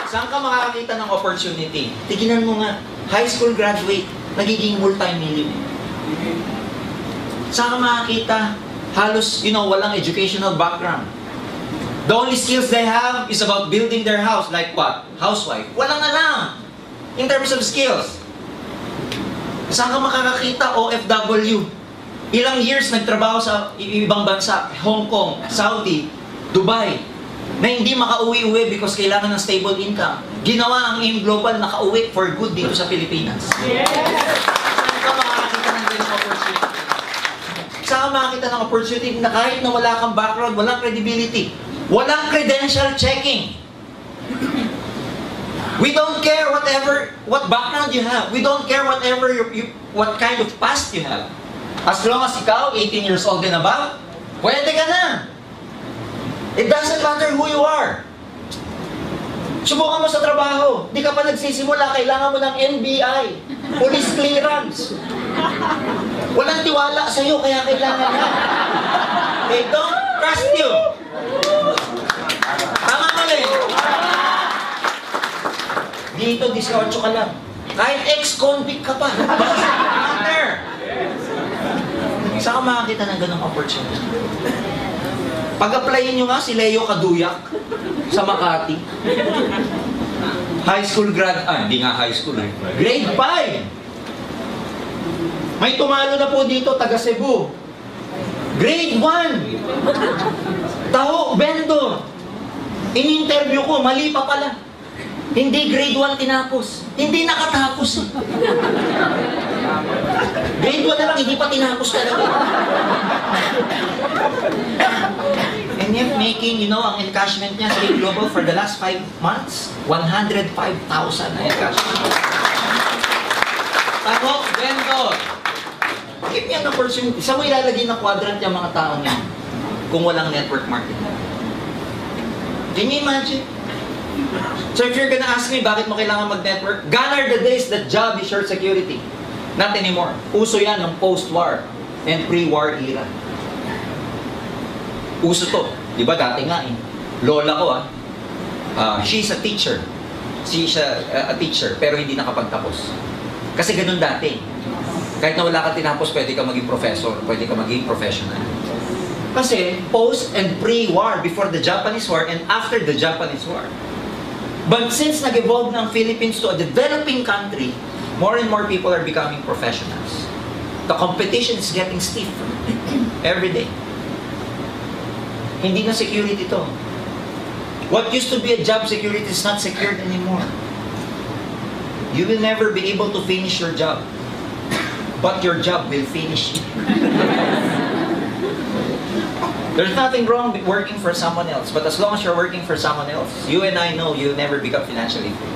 Saan ka makakakita ng opportunity? Tignan mo nga, high school graduate, nagiging multi-millionaire. Saan ka makakita? Halos, walang educational background. The only skills they have is about building their house. Like what? Housewife. Walang alam. In terms of skills. Saan ka makakakita? OFW. Ilang years nagtrabaho sa ibang bansa. Hong Kong, Saudi, Dubai. Na hindi makauwi-uwi because kailangan ng stable income. Ginawa ang AIM Global, nakauwi for good dito sa Pilipinas. Yes! Saan ka makakakita ng ganung opportunity? Saan ka makakita ng opportunity na kahit na wala kang background, walang credibility, walang credential checking. We don't care what background you have. We don't care what kind of past you have. As long as ikaw, 18 years old and above, pwede ka na. It doesn't matter who you are. Subukan mo sa trabaho. Di ka pa nagsisimula, kailangan mo ng NBI, police clearance. Walang tiwala sa'yo, kaya kailangan na. They don't trust you. Tama mali. Dito, 18 ka lang. Kahit ex-convict ka pa. Doesn't matter. Saan ka makakita ng ganong opportunity? Pag-applyin nyo nga si Leo Kaduyak sa Makati. High school hindi nga high school eh. Grade 5. May tumalo na po dito, taga Cebu. Grade 1. Taho, vendor. In-interview ko, mali pa pala. Hindi grade 1 tinapos. Hindi nakatapos. Grade 1 na lang, hindi pa tinapos talaga. And yet making, ang encashment niya sa AIM Global for the last 5 months, 105,000 na encashment. Taho, vendor. Give me an opportunity. Saan mo ilalagay na quadrant yung mga tao niya kung walang network marketing? Can you imagine? So if you're gonna ask me, bakit mo kailangan mag-network? Gone are the days that job is your security. Not anymore. Uso yan ng post-war and pre-war era. Uso to. Di ba dati nga eh. Lola ko she's a teacher. She's a teacher pero hindi nakapagtapos. Kasi ganun dati. Kahit na wala ka tinapos, pwede ka maging professor, pwede ka maging professional. Kasi post and pre-war, before the Japanese War and after the Japanese War. But since nag-evolve ng Philippines to a developing country, more and more people are becoming professionals. The competition is getting stiff every day. Hindi na security to. What used to be a job security is not secured anymore. You will never be able to finish your job. But your job will finish you. There's nothing wrong with working for someone else, but as long as you're working for someone else, you and I know you'll never become financially free.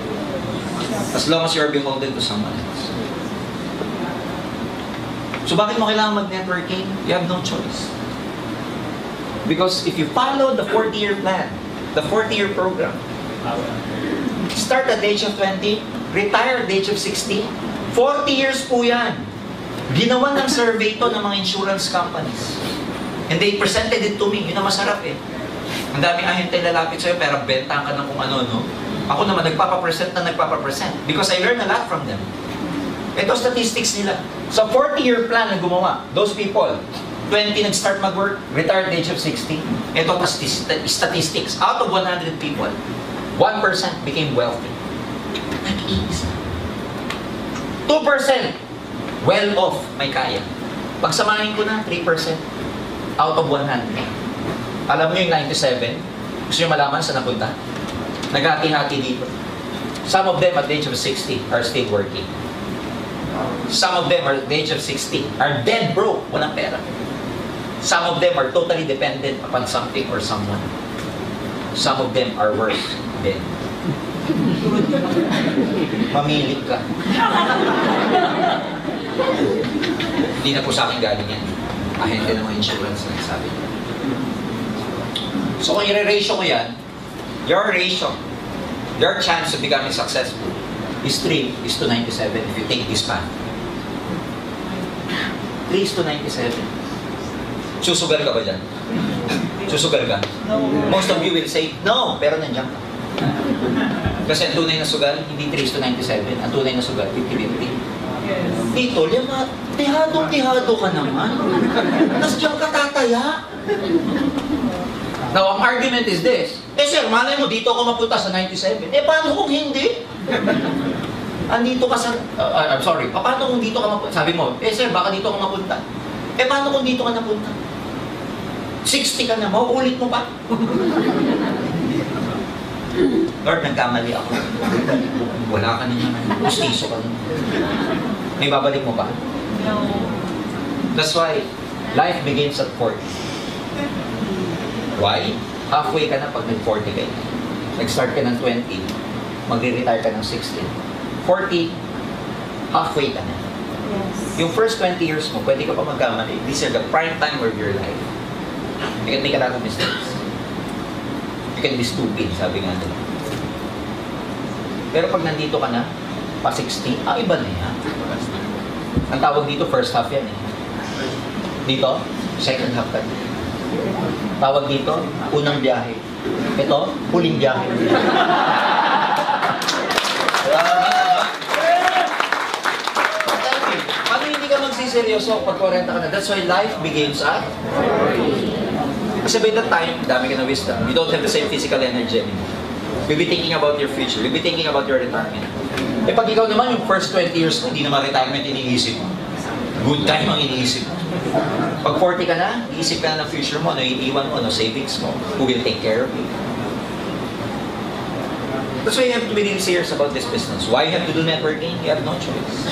As long as you're beholden to someone else. So bakit mo kailangan mag-networking? You have no choice. Because if you follow the 40-year plan, the 40-year program, start at the age of 20, retire at the age of 60, 40 years po yan. Ginawa ng survey to ng mga insurance companies. And they presented it to me. Yun ang masarap eh. Ang daming ahente lalapit sa'yo, pero bentahan ka ng kung ano, no? Ako naman, nagpapapresent because I learn a lot from them. Ito statistics nila. Sa 40-year plan na gumawa, those people, 20 nag-start mag-work, retired age of 60. Ito statistics. Out of 100 people, 1% became wealthy. Nag-iisa. 2% well-off, may kaya. Pagsamahin ko na, 3% out of 100. Alam nyo yung 97? Gusto nyo malaman sa napunta? Naghati-hati dito. Some of them at the age of 60 are still working. Some of them at the age of 60 are dead broke, walang pera. Some of them are totally dependent upon something or someone. Some of them are worse dead. Mamili ka. Hindi na po sa akin galing yan. Ahente ng mga insurance na sabi niya. So kung i-ratio ko yan, your ratio, your chance of becoming successful is 3:97 if you take this path. 3:97. Susugal ka ba dyan? Susugal ka? No. Most of you will say, no, pero nandiyan ka. Kasi ang tunay na sugal, hindi 3:97. Ang tunay na sugal, 50-50. Yes. Tito, lima, tihado ka naman. Tapos diyan ka tataya. Now, ang argument is this. Sir, malay mo, dito ako mapunta sa 97. Paano kung hindi? Andito ka sa... I'm sorry. Paano kung dito ka mapunta? Sabi mo, sir, baka dito ka mapunta. Paano kung dito ka napunta? 60 ka na, mauulit mo pa? Lord, nagkamali ako. Wala ka na naman. Gustiso ka na. May babalik mo pa? No. That's why life begins at 40. Why? Halfway ka na pag nag-40 ka. Nag-start ka ng 20, magre-retire ka ng 16. 40, halfway ka na. Yes. Yung first 20 years mo, pwede ka pa magkamali. These are the prime time of your life. You can make a lot of mistakes. You can be stupid, sabi nga nila. Pero pag nandito ka na, pa 60, iba na yan. Ang tawag dito, first half yan eh. Dito, second half ka. Tawag dito, unang biyahe. Ito, huling biyahe. Paano hindi ka magsiseryoso pag 40 ka na? That's why life begins at 40. Kasi by that time, dami ka na wisdom. You don't have the same physical energy anymore. You'll be thinking about your future. You'll be thinking about your retirement. Pag ikaw naman, yung first 20 years mo, hindi naman retirement iniisip mo. Good time ang iniisip mo. Pag 40 ka na, iisip ka na ng future mo, ano iiwan mo, ano savings mo, who will take care of you. That's why you have to be really serious about this business. Why you have to do networking? You have no choice.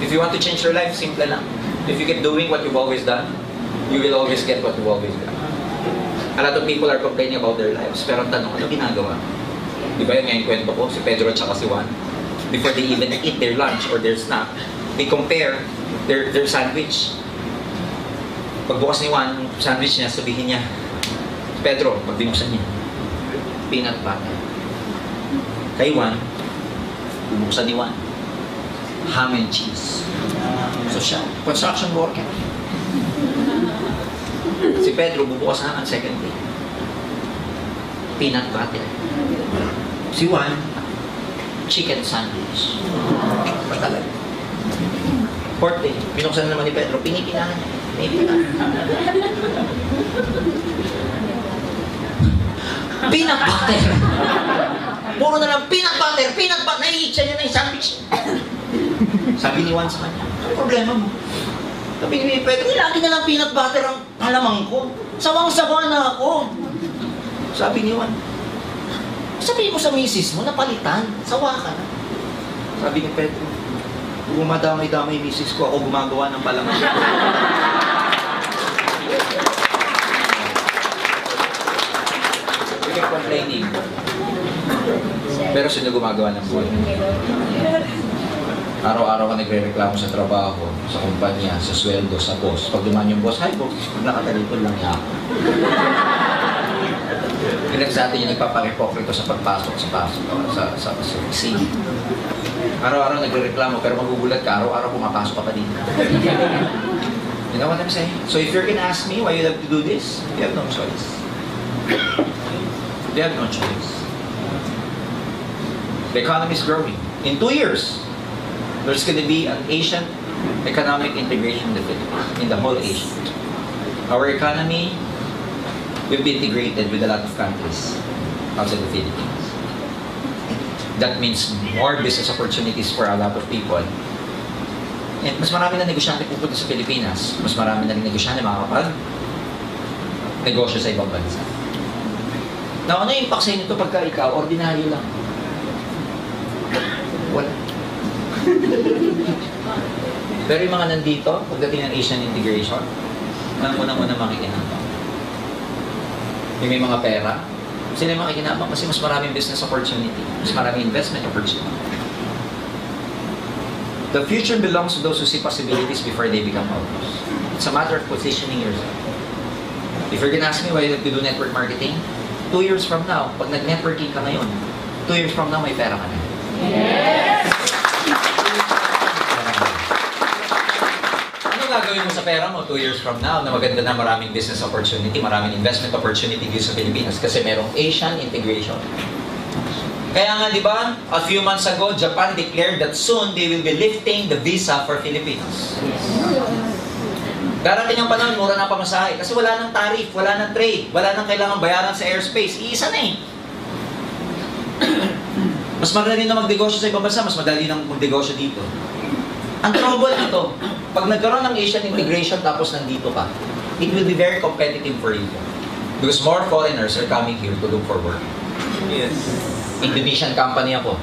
If you want to change your life, simple lang. If you keep doing what you've always done, you will always get what you've always done. A lot of people are complaining about their lives, pero ang tanong, ano ginagawa? Di ba yun nga yung kwento ko, si Pedro at saka si Juan? Before they even eat their lunch or their snack, they compare their sandwich. Pagbukas ni Juan, sandwich niya, sabihin niya, Pedro, pagbinusan niya, peanut butter. Kay Juan, bubuksan ni Juan, ham and cheese. So siya, construction worker. Si Pedro, bubukas na ang second day. Peanut butter. Si Juan, chicken sandwich. Patalag. Fourth day, binuksan naman ni Pedro, pinipinahan niya. Peanut butter! Puro na lang, peanut butter! Naiit siya niya na yung sandwich. Sabi ni Juan sa kanya, ano problema mo? Sabi ni Pedro, lagi na lang peanut butter ang halamang ko. Sawang-sawa na ako. Sabi ni Juan, sabihin mo sa misis mo, napalitan. Sawa ka na. Sabi ni Pedro, gumadamay-damay misis ko, ako gumagawa ng palamang. You're complaining. Pero sino gumagawa ng buhay? Araw-araw ka nagre-reklamo sa trabaho, sa kumpanya, sa sweldo, sa boss. Pag dumaan yung boss, hi boss, nakatalikod lang niya ako. Ilan sa atin yung nagpaparepokrito sa pagpasok sa scene. Araw-araw nagre-reklamo, pero magugulat ka, araw-araw pumapasok ka pa dito. You know what I'm saying? So if you're gonna ask me why you have to do this, you have no choice. You have no choice. The economy is growing. In 2 years, there's going to be an Asian economic integration in the Philippines, in the whole Asia. Our economy will be integrated with a lot of countries outside the Philippines. That means more business opportunities for a lot of people. And mas marami na negosyante pupunta sa Pilipinas. Mas marami na rin negosyante makakapag-negosyo sa ibang bansa. Now, ano yung impact sa inyo ito pagka ikaw, ordinaryo lang? Wala. Pero yung mga nandito, pagdating ng Asian integration, ang unang-una makikinabang. Yung may mga pera, sila yung makikinabang kasi mas maraming business opportunity, mas maraming investment opportunity. The future belongs to those who see possibilities before they become outlaws. It's a matter of positioning yourself. If you're gonna ask me why you do network marketing, 2 years from now, pag nag-networking ka ngayon, 2 years from now, may pera ka na. Yes! Ano gagawin mo sa pera mo 2 years from now na maganda na maraming business opportunity, maraming investment opportunity dito sa Pilipinas kasi merong Asian integration. Kaya nga, di ba, a few months ago, Japan declared that soon they will be lifting the visa for Filipinos. Darating ang panahon, mura na pamasahe. Kasi wala nang tariff, wala nang trade, wala nang kailangan bayaran sa airspace. Iisa na eh. Mas madali na magnegosyo sa ibang bansa, mas madali na magnegosyo dito. Ang trouble nito, pag nagkaroon ng Asian integration tapos nandito ka, it will be very competitive for you. Because more foreigners are coming here to look for work. Yes. Indonesian company ako.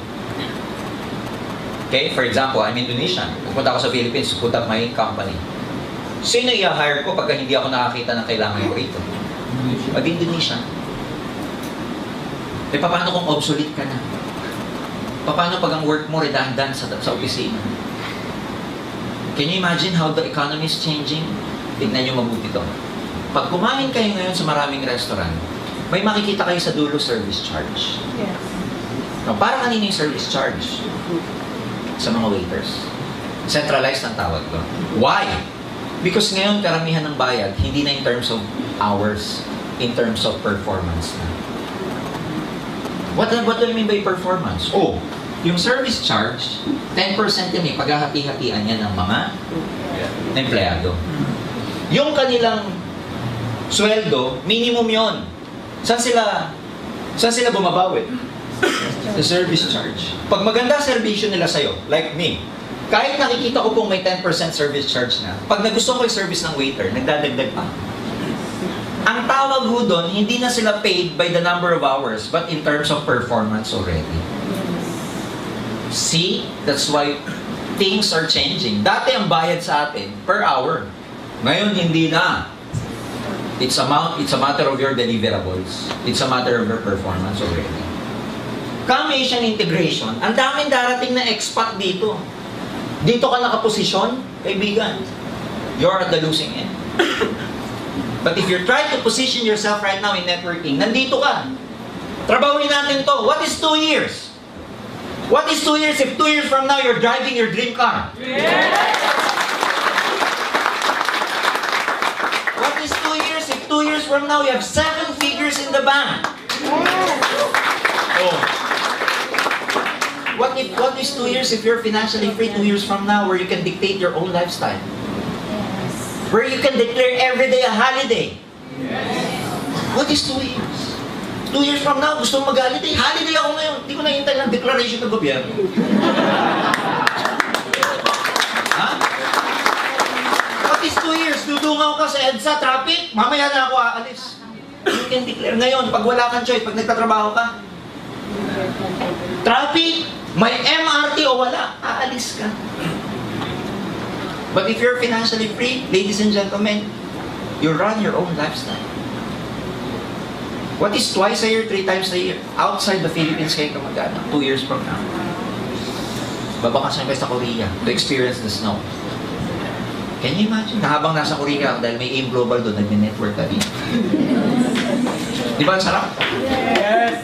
Okay, for example, I'm Indonesian. Pupunta ako sa Philippines, put up my company. Sino i-hire ko pagka hindi ako nakakita ng kailangan ko rito? Pag Indonesian. Eh, paano kung obsolete ka na? Paano pag ang work mo redundant sa opisina? Can you imagine how the economy is changing? Tignan nyo mabuti to. Pag kumain kayo ngayon sa maraming restaurant, may makikita kayo sa dulo service charge. Yes. No, para kanina yung service charge? Sa mga waiters. Centralized ang tawag ko. Why? Because ngayon karamihan ng bayad, hindi na in terms of hours, in terms of performance na. What do you mean by performance? Oh, yung service charge, 10% yan eh, paghahati-hatian yan ng mga empleyado. Yung kanilang sweldo, minimum yon. Saan sila bumabawi? The service charge. Pag maganda servisyo nila sa'yo, like me, kahit nakikita ko pong may 10% service charge na, pag nagustuhan ko yung service ng waiter, nagdadagdag pa. Ang tawag ho doon, hindi na sila paid by the number of hours, but in terms of performance already. See? That's why things are changing. Dati ang bayad sa atin, per hour. Ngayon, hindi na. It's a matter of your deliverables. It's a matter of your performance already. Come Asian integration, ang daming darating na expat dito. Dito ka nakaposisyon, kaibigan. You're at the losing end. But if you're trying to position yourself right now in networking, nandito ka. Trabahuin natin to. What is 2 years? What is 2 years if 2 years from now you're driving your dream car? Yes! What is 2 years if 2 years from now you have 7 figures in the bank? Oh. What is 2 years if you're financially free 2 years from now where you can dictate your own lifestyle? Where you can declare every day a holiday? What is 2 years? 2 years from now, gusto mo mag-holiday? Holiday ako ngayon. Hindi ko nahintay ng declaration ng gobyerno. Ha? What is 2 years? Dudungaw ka sa EDSA, traffic, mamaya na ako aalis. You can declare ngayon, pag wala kang choice, pag nagtatrabaho ka, traffic, may MRT o wala, aalis ka. But if you're financially free, ladies and gentlemen, you run your own lifestyle. What is twice a year, 3 times a year? Outside the Philippines kayo kamagana, 2 years from now. Babakasyon kayo sa Korea to experience the snow. Can you imagine? Na habang nasa Korea, dahil may AIM Global doon, nag-network ka din. Di ba ang sarap? Yes!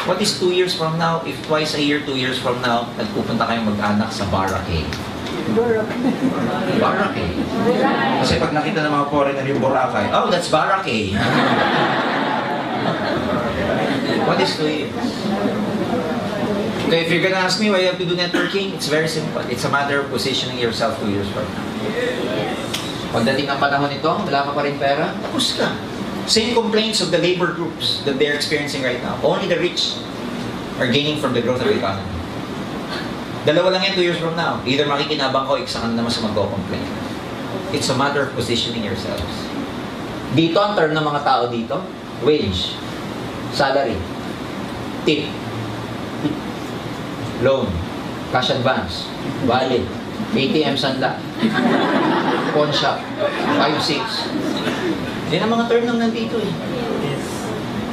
What is 2 years from now? If twice a year, 2 years from now, nagpupunta kayong mag-anak sa Boracay. Boracay. Kasi pag nakita ng mga foreigner yung Boracay, oh, that's Boracay. What is 2 years? Okay, if you're gonna ask me why you have to do networking, it's very simple. It's a matter of positioning yourself 2 years from now. Pagdating ng panahon nito, wala ka pa rin pera, tapos ka. Same complaints of the labor groups that they're experiencing right now. Only the rich are gaining from the growth of the economy. Dalawa lang yan 2 years from now. Either makikinabang ko, isa ka na naman sa magko-complain. It's a matter of positioning yourselves. Dito, ang term ng mga tao dito, wage, salary, tip, loan, cash advance, valid, ATM sanda, pawn shop, 5-6. Yan ang mga term nang nandito eh.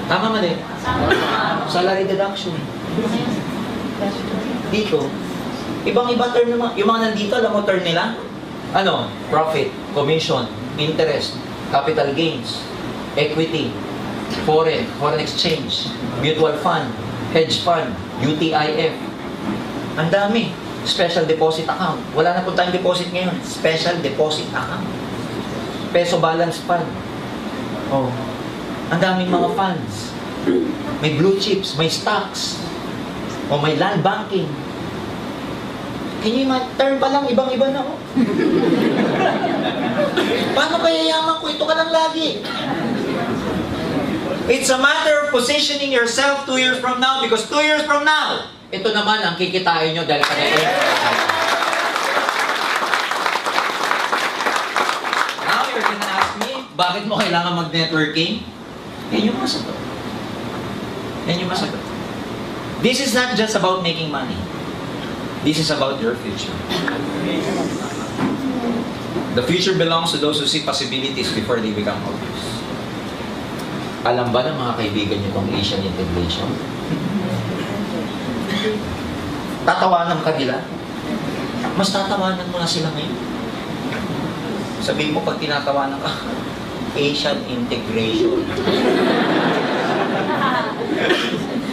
Tama mali? Salary deduction. Dito, ibang-iba term naman. Yung mga nandito, alam mo term nila? Ano? Profit, commission, interest, capital gains, equity, foreign exchange, mutual fund, hedge fund, UTIF. Ang dami. Special deposit account. Wala na po tayong deposit ngayon. Special deposit account. Peso balance fund. Oh. Ang daming mga funds. May blue chips, may stocks. O may land banking. Can you imagine? Term pa lang, ibang-iba na oh. Paano kaya yaman ko? Ito ka lang lagi. It's a matter of positioning yourself 2 years from now because 2 years from now, ito naman ang kikitain nyo dahil kanina. Now you're gonna ask me, bakit mo kailangan mag-networking? Yan yung masagot. Yan yung masagot. This is not just about making money. This is about your future. The future belongs to those who see possibilities before they become obvious. Alam ba ng mga kaibigan niyo itong Asian integration? Tatawanan ka nila? Mas tatawanan mo na sila ngayon. Sabihin mo pag tinatawanan ka, Asian integration.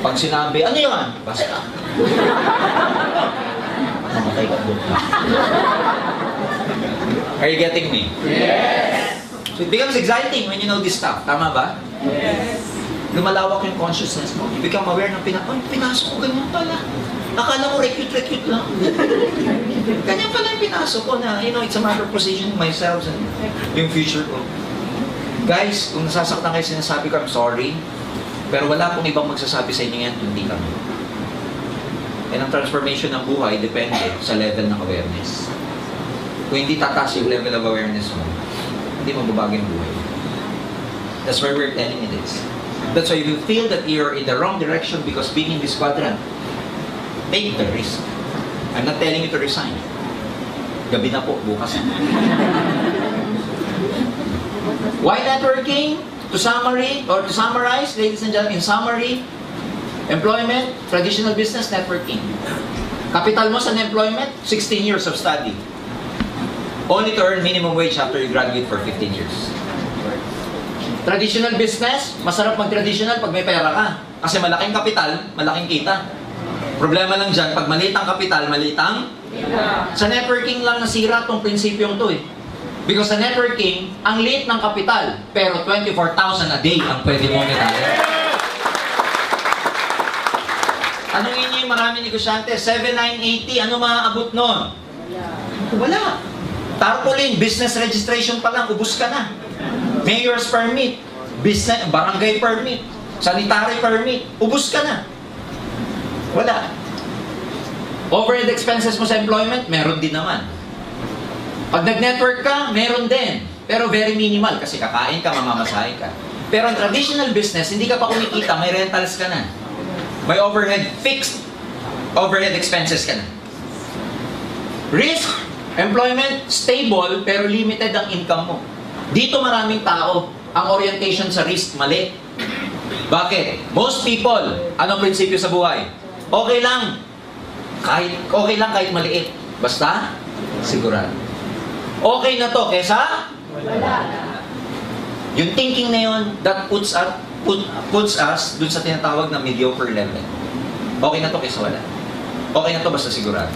Pag sinabi, ano yun? Basta. Mamatay ka doon. Are you getting me? Yes. So it becomes exciting when you know this stuff. Tama ba? Yes. Lumalawak yung consciousness mo. You become aware ng pinasok ko ganyan pala. Akala ko recute lang. Ganyan pala yung pinasok ko na, you know, it's a matter of positioning myself and yung future ko. Guys, kung nasasaktan kayo sinasabi ko, I'm sorry. Pero wala pong ibang magsasabi sa inyo yan, hindi kami. And ang transformation ng buhay depende sa level ng awareness. Kung hindi tataas yung level of awareness mo, hindi magbabago yung buhay. That's why we're telling you this. That's why you feel that you're in the wrong direction because being in this quadrant, take the risk. I'm not telling you to resign. Gabi na po, bukas. Why networking? To summarize, ladies and gentlemen, in summary, employment, traditional business, networking. Capital mo sa employment, 16 years of study. Only to earn minimum wage after you graduate for 15 years. Traditional business, masarap mag-traditional pag may pera ka. Kasi malaking kapital, malaking kita. Problema lang dyan, pag maliit ang kapital, maliit ang sa networking lang nasira tong prinsipyong to eh. Because sa networking, ang liit ng kapital, pero 24,000 a day ang pwede mong itali. Tanungin niyo yung maraming negosyante, 7,980, ano maaabot nun? Wala. Tarpaulin, business registration pa lang, ubus ka na. Mayor's permit, business, barangay permit, sanitary permit, ubus ka na. Wala. Overhead expenses mo sa employment, meron din naman. Pag nag-network ka, meron din. Pero very minimal kasi kakain ka, mamamasahe ka. Pero ang traditional business, hindi ka pa kumikita, may rentals ka na. May overhead, fixed overhead expenses ka na. Risk, employment, stable, pero limited ang income mo. Dito maraming tao, ang orientation sa risk, mali. Bakit? Most people, anong prinsipyo sa buhay? Okay lang kahit maliit. Basta, sigurado. Okay na to, kesa? Wala. Yung thinking na yun, that puts us dun sa tinatawag na mediocre level. Okay na to, kesa wala. Okay na to, basta sigurado.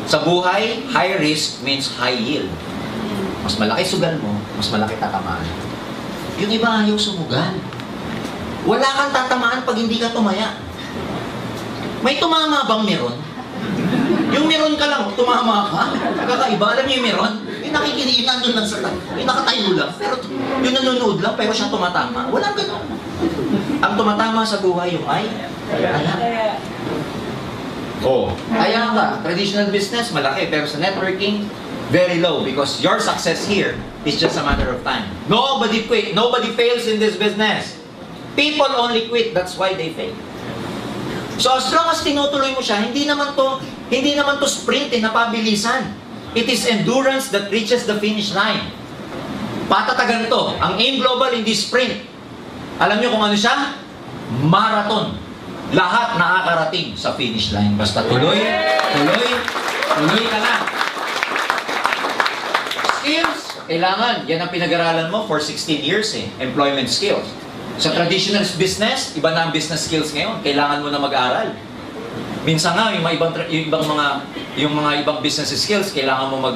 Sa buhay, high risk means high yield. Mas malaki sugal mo, mas malaki tatamaan. Yung iba ayaw sumugal. Wala kang tatamaan pag hindi ka tumaya. May tumama bang meron? Yung meron ka lang, tumama ka. Kakaiba, alam niyo yung meron? Yung nakikinig, yung nandun lang sa yung nakatayo lang, pero yung nanonood lang, pero siya tumatama. Walang ganun. Ang tumatama sa buhay yung ay, ayan. Oh, kaya ka, traditional business, malaki, pero sa networking, very low because your success here is just a matter of time. Nobody quit, nobody fails in this business. People only quit, that's why they fail. So as long as tinutuloy mo siya, hindi naman to sprint napabilisan. It is endurance that reaches the finish line. Patatagan to. Ang AIM Global hindi sprint. Alam niyo kung ano siya? Marathon. Lahat nakakarating sa finish line. Basta tuloy ka lang. Skills, kailangan. Yan ang pinag-aralan mo for 16 years employment skills. Sa traditional business, iba na ang business skills ngayon. Kailangan mo na mag-aral. Minsan nga, yung mga ibang business skills, kailangan mo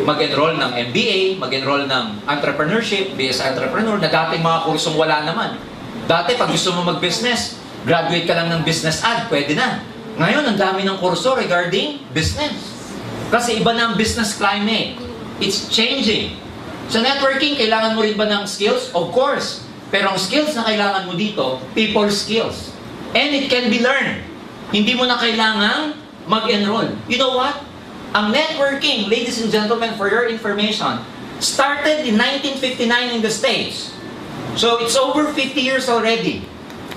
mag-enroll ng MBA, mag-enroll ng entrepreneurship, BS entrepreneur, na dating mga kursong wala naman. Dati, pag gusto mo mag-business, graduate ka lang ng business ad, pwede na. Ngayon, ang dami ng kurso regarding business. Kasi iba na ang business climate. It's changing. Sa networking, kailangan mo rin ba ng skills? Of course. Pero ang skills na kailangan mo dito, people skills. And it can be learned. Hindi mo na kailangang mag-enroll. You know what? Ang networking, ladies and gentlemen, for your information, started in 1959 in the States. So it's over 50 years already.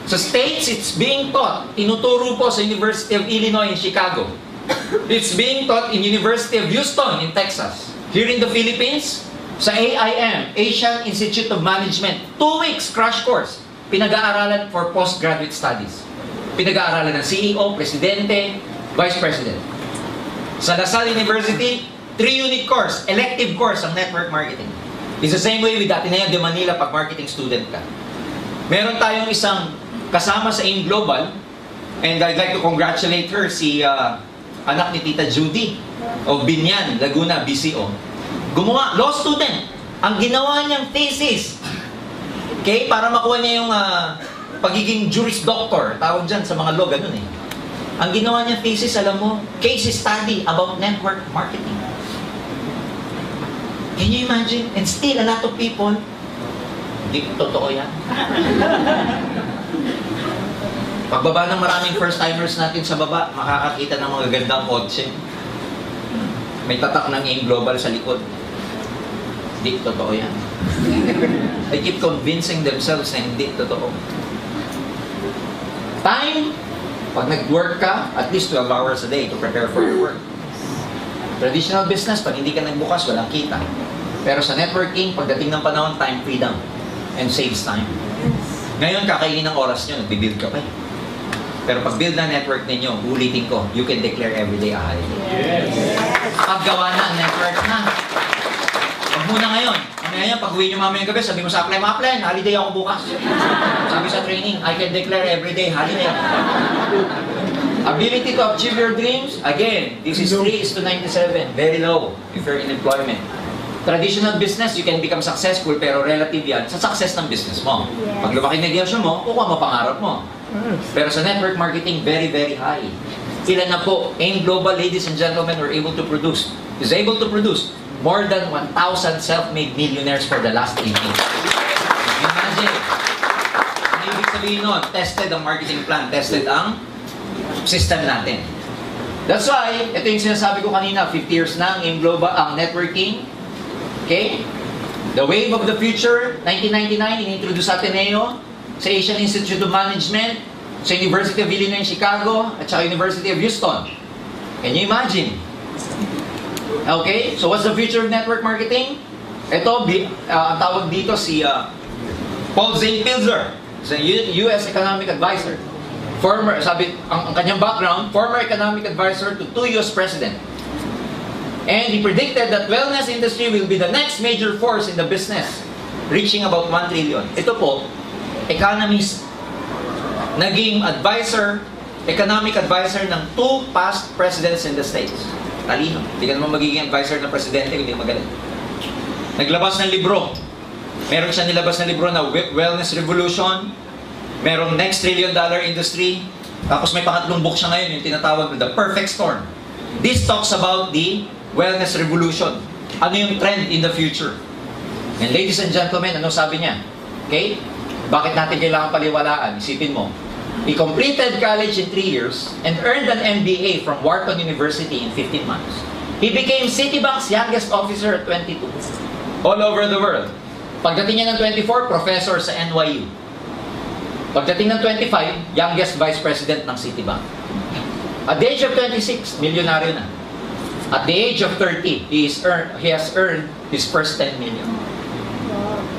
Sa States, it's being taught. Tinuturo po sa University of Illinois in Chicago. It's being taught in University of Houston in Texas. Here in the Philippines, sa AIM, Asian Institute of Management, 2 weeks crash course, pinag-aaralan for postgraduate studies. Pinag-aaralan ng CEO, Presidente, Vice President. Sa Lasal University, 3-unit course, elective course ang network marketing. It's the same way with Ateneo de Manila pag marketing student ka. Meron tayong isang kasama sa AIM Global, and I'd like to congratulate her, si anak ni Tita Judy of Binyan, Laguna, BCO. Gumawa, law student. Ang ginawa niyang thesis, okay, para makuha niya yung pagiging Juris Doctor, tawag dyan sa mga law, ganun eh. Ang ginawa niya thesis, alam mo, case study about network marketing. Can you imagine? And still, a lot of people, hindi totoo yan. Pagbaba ng maraming first-timers natin sa baba, makakakita ng mga gandang kotse. May tatak ng AIM Global sa likod. Hindi totoo yan. They keep convincing themselves na hindi totoo. Time, pag nag-work ka, at least 12 hours a day to prepare for your work. Traditional business, pag hindi ka nagbukas, walang kita. Pero sa networking, pagdating ng panahon, time freedom and saves time. Ngayon, kakainin ng oras nyo, nagbibuild ka pa eh. Pero pag build na network ninyo, ulitin ko, you can declare everyday a holiday. Yes. Paggawa na ang network na. Huwag muna ngayon. Ngayon, pag uwi nyo mamayang gabi, sabi mo sa apply, holiday ako bukas. Sabi sa training, I can declare everyday holiday. Ability to achieve your dreams, again, this is 3:97. Very low if you're in employment. Traditional business, you can become successful, pero relative yan sa success ng business mo. Pag lumaki negosyo mo, kukuha mo pangarap mo. Pero sa network marketing, very, very high. Ilan na po, AIM Global, ladies and gentlemen, is able to produce more than 1,000 self-made millionaires for the last 8 years. Imagine. Ang ibig sabihin nun, tested ang marketing plan, tested ang system natin. That's why, ito yung sinasabi ko kanina, 50 years na ang AIM Global, ang networking. Okay? The Wave of the Future, 1999, in-introduce sa Ateneo, sa Asian Institute of Management, sa University of Illinois in Chicago, at sa University of Houston. Can you imagine? Okay? So what's the future of network marketing? Ito, ang tawag dito si Paul Zane Pilzer, sa US Economic Advisor. Ang kanyang background, former economic advisor to 2 US President. And he predicted that wellness industry will be the next major force in the business, reaching about 1 trillion. Ito po, economist, naging economic advisor ng 2 past presidents in the States. Talino. Hindi ka naman magiging advisor ng presidente, hindi magaling. Naglabas ng libro. Meron siya nilabas na libro na Wellness Revolution. Merong Next $1 Trillion Industry. Tapos may pangatlong book siya ngayon, yung tinatawag na The Perfect Storm. This talks about the wellness revolution. Ano yung trend in the future? And ladies and gentlemen, ano sabi niya? Okay? Bakit natin kailangan paliwalaan? Isipin mo. He completed college in 3 years and earned an MBA from Wharton University in 15 months. He became Citibank's youngest officer at 22. All over the world. Pagdating niya ng 24, professor sa NYU. Pagdating ng 25, youngest vice president ng Citibank. At the age of 26, milyonaryo na. At the age of 30, he has earned his first 10 million.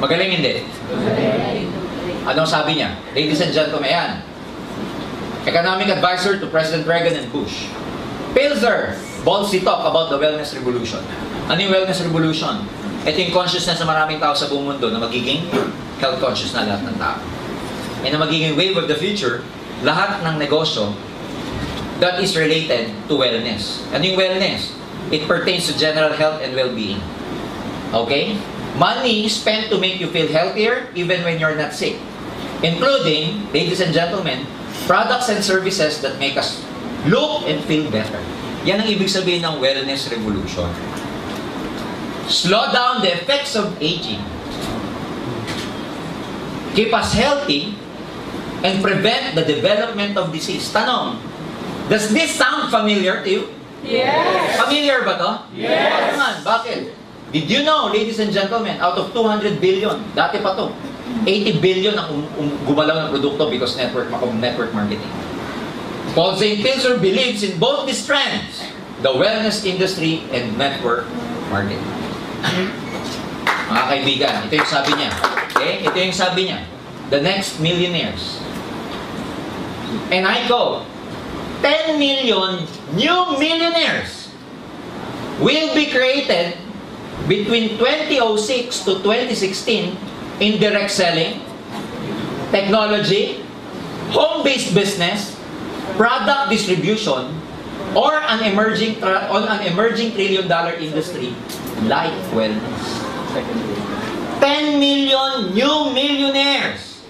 Magaling hindi? Anong sabi niya? Ladies and gentlemen, yan. Economic advisor to President Reagan and Bush. Pilzer, boldly talk about the wellness revolution. Ano yung wellness revolution? Ito yung consciousness ng maraming tao sa buong mundo na magiging health conscious na lahat ng tao. And na magiging wave of the future, lahat ng negosyo that is related to wellness. Ano yung wellness? It pertains to general health and well-being. Okay? Money spent to make you feel healthier even when you're not sick. Including, ladies and gentlemen, products and services that make us look and feel better. Yan ang ibig sabihin ng wellness revolution. Slow down the effects of aging. Keep us healthy and prevent the development of disease. Tanong, does this sound familiar to you? Yes. Familiar ba to? Yes. Naman, bakit? Did you know, ladies and gentlemen, out of 200 billion, dati pa to, 80 billion ang gumalaw ng produkto because network marketing. Paul St. Pilzer believes in both these trends, the wellness industry and network marketing. Mga kaibigan, ito yung sabi niya. Okay? Ito yung sabi niya. The next millionaires. And I quote, 10 million new millionaires will be created between 2006 to 2016 in direct selling, technology, home-based business, product distribution, or an emerging trillion-dollar industry like wellness. 10 million new millionaires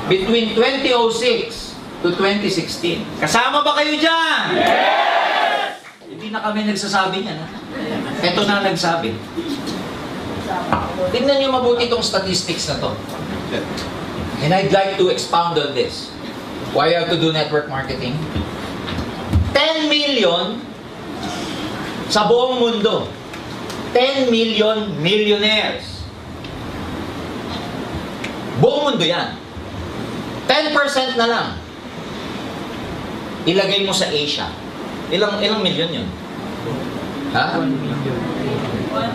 between 2006 to 2016. Kasama ba kayo dyan? Yes! Hindi na kami nagsasabi niyan. Ito na nagsabi. Tingnan niyo mabuti itong statistics na to. And I'd like to expound on this. Why you have to do network marketing? 10 million sa buong mundo. 10 million millionaires. Buong mundo yan. 10% na lang. Ilagay mo sa Asia. Ilang million yun? Ha?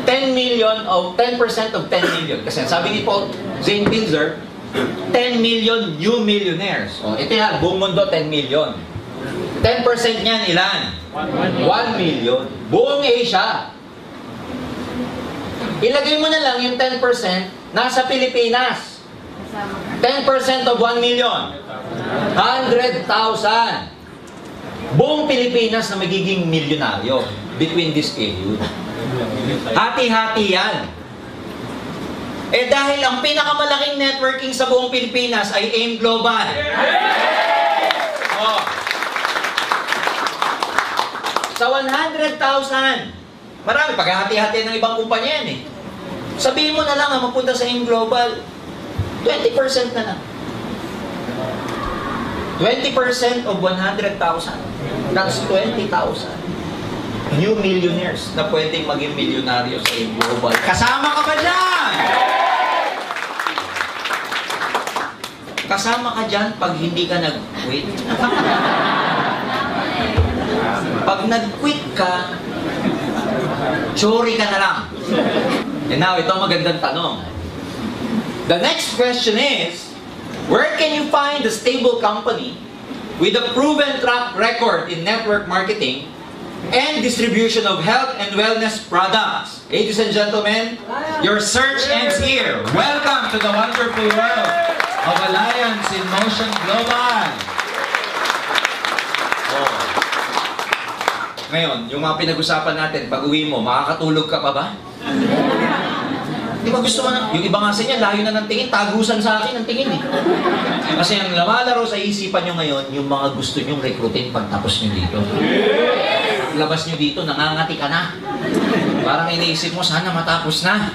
10 million of 10% of 10 million. Kasi sabi ni Paul St. Pilzer, 10 million new millionaires. O, ito yan, buong mundo 10 million. 10% niyan ilan? 1 million. Buong Asia. Ilagay mo na lang yung 10% nasa Pilipinas. 10% of 1 million. 100,000. Buong Pilipinas na magiging milyonaryo between this period. Hati-hati yan. Eh dahil ang pinakamalaking networking sa buong Pilipinas ay AIM Global. Oh. Sa 100,000, marami, paghahati-hati ng ibang kumpanya yan eh. Sabihin mo na lang ang mapunta sa AIM Global, 20% na lang. 20% of 100,000. That's 20,000. New millionaires na pwedeng maging milyonaryo sa AIM Global. Kasama ka ba dyan? Kasama ka dyan pag hindi ka nag-quit. Pag nag-quit ka, chori ka na lang. And now, ito ang magandang tanong. The next question is, where can you find a stable company with a proven track record in network marketing and distribution of health and wellness products? Ladies and gentlemen, your search ends here. Welcome to the wonderful world of Alliance in Motion Global. Oh. Ngayon, yung mga pinag-usapan natin, pag uwi mo, makakatulog ka pa ba? Di ba gusto mo na? Yung iba nga sa inyo, layo na ng tingin, tagusan sa akin ang tingin eh. Kasi ang lumalaro sa isipan nyo ngayon, yung mga gusto nyong rekrutin pagtapos nyo dito. Labas nyo dito, nangangati ka na. Parang iniisip mo, sana matapos na.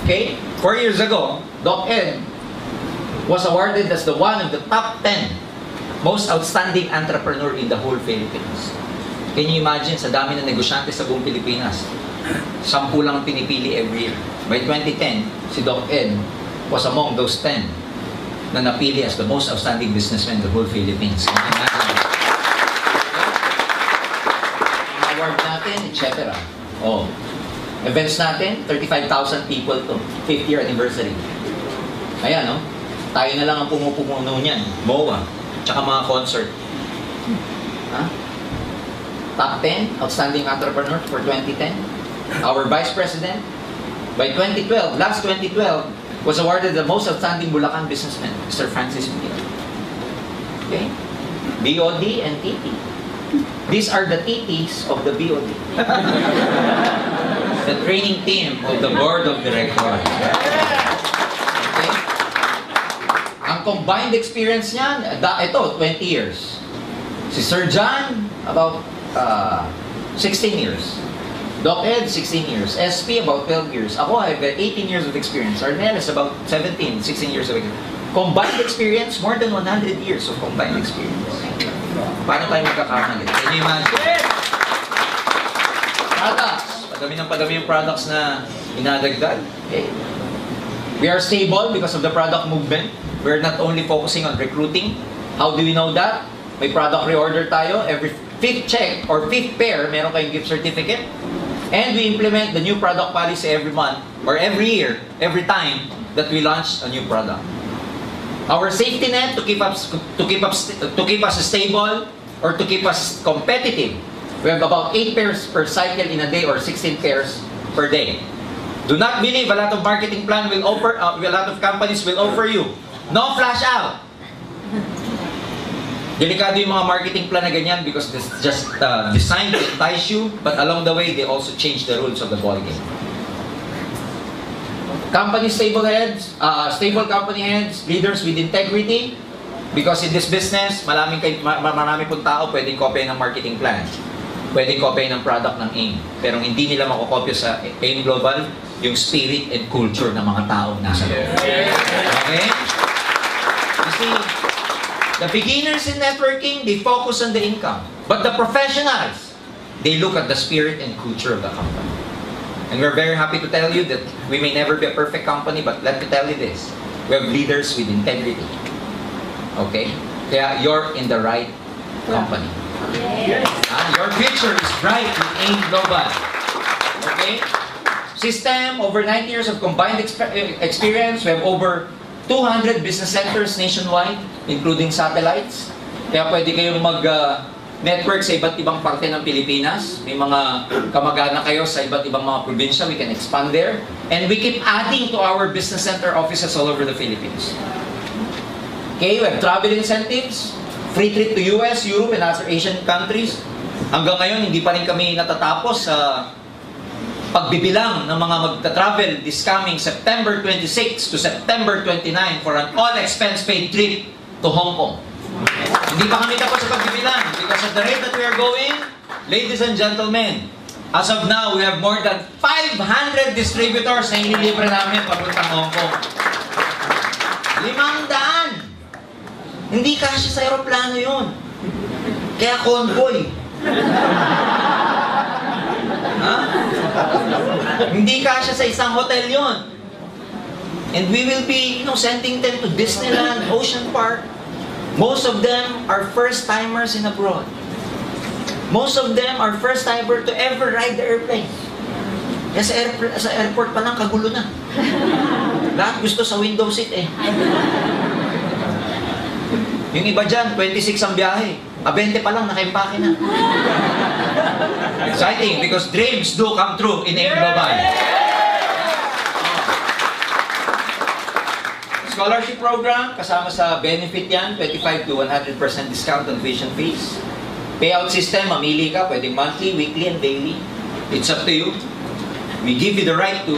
Okay? 4 years ago, Doc Ed was awarded as the one of the top 10 most outstanding entrepreneur in the whole Philippines. Can you imagine, sa dami ng negosyante sa buong Pilipinas, 10 lang pinipili every year. By 2010, si Doc Ed was among those 10 na napili as the most outstanding businessman in the whole Philippines. Can you imagine? Ang award natin, etc. Oh. Events natin, 35,000 people to. 5th year anniversary. Ayan, no? Tayo na lang ang pumupumuno niyan. MOA. Tsaka mga concert. Ha? Top 10 outstanding entrepreneurs for 2010. Our Vice President, by 2012, last 2012, was awarded the most outstanding Bulacan businessman, Mr. Francis Miguel. Okay? BOD and TT. These are the TTs of the BOD. The training team of the board of directors. Okay? Ang combined experience niyan, ito, 20 years. Si Sir John, about 16 years. Doc Ed, 16 years. SP, about 12 years. Ako, I have 18 years of experience. Arnel is about 17, 16 years of experience. Combined experience, more than 100 years of combined experience. Paano tayo magkakamali? Can you imagine? Products. Padami yung products na inadagdag. Okay. We are stable because of the product movement. We're not only focusing on recruiting. How do we know that? May product reorder tayo. Every 5th check or 5th pair, meron kayong gift certificate. And we implement the new product policy every month or every year, every time that we launch a new product. Our safety net to keep us stable or to keep us competitive. We have about 8 pairs per cycle in a day or 16 pairs per day. Do not believe a lot of marketing plan will offer, a lot of companies will offer you. No flash out. Delikado yung mga marketing plan na ganyan because it's just designed to entice you, but along the way, they also change the rules of the ballgame. Company stable heads, stable company heads, leaders with integrity, because in this business, marami pong tao pwedeng kopya ng marketing plan. Pwedeng kopya ng product ng AIM. Pero hindi nila makokopya sa AIM Global yung spirit and culture ng mga tao nasa loob. Okay? You see, the beginners in networking, they focus on the income. But the professionals, they look at the spirit and culture of the company. And we're very happy to tell you that we may never be a perfect company, but let me tell you this. We have leaders with integrity. Okay? Kaya you're in the right company. Your future is bright with AIM Global. Okay? System, over 9 years of combined experience. We have over 200 business centers nationwide, including satellites. Kaya pwede kayong mag-network sa iba't ibang parte ng Pilipinas. May mga kamag-anak kayo sa iba't ibang mga probinsya. We can expand there. And we keep adding to our business center offices all over the Philippines. Okay, we have travel incentives, free trip to US, Europe, and other Asian countries. Hanggang ngayon, hindi pa rin kami natatapos sa pagbibilang ng mga magta-travel this coming September 26 to September 29 for an all-expense-paid trip to Hong Kong. Hindi pa kami tapos sa pagbibilang because at the rate that we are going, ladies and gentlemen, as of now, we have more than 500 distributors na inilibre namin papuntang Hong Kong. 500! Hindi kasya sa aeroplano yun. Kaya convoy. Ha? Hindi kasya sa isang hotel yon. And we will be, sending them to Disneyland, Ocean Park. Most of them are first-timers in abroad. Most of them are first-timer to ever ride the airplane. Kaya sa airport pa lang, kagulo na. Lahat gusto sa window seat eh. Yung iba dyan, 26 ang biyahe. 20 pa lang, nakaimpake na. Exciting because dreams do come true in AIM Global. Scholarship program, kasama sa benefit yan, 25 to 100% discount on tuition fees. Payout system, mamili ka, pwedeng monthly, weekly, and daily. It's up to you. We give you the right to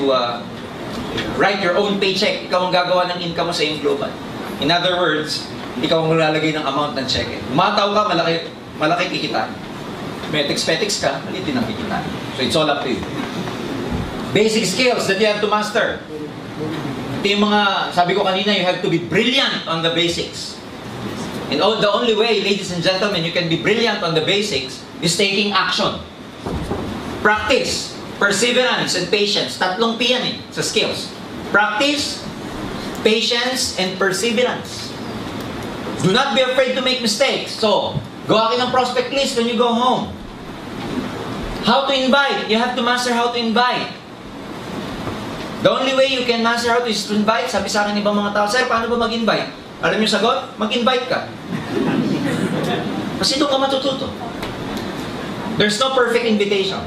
Write your own paycheck. Ikaw ang gagawa ng income mo sa iyong global. In other words, ikaw ang lalagay ng amount ng check. Umataw ka, malaki kikita. Petiks ka, maliit din ang kikita. So it's all up to you. Basic skills that you have to master. Ito yung mga, sabi ko kanina, you have to be brilliant on the basics. And the only way, ladies and gentlemen, you can be brilliant on the basics is taking action. Practice, perseverance, and patience. Tatlong P yan sa skills. Practice, patience, and perseverance. Do not be afraid to make mistakes. So, gawa kayo ng prospect list when you go home. How to invite? You have to master how to invite. The only way you can master how to is to invite. Sabi sa akin ibang mga tao, sir, paano ba mag-invite? Alam niyo sagot? Mag-invite ka. Kasi doon ka matututo. There's no perfect invitation.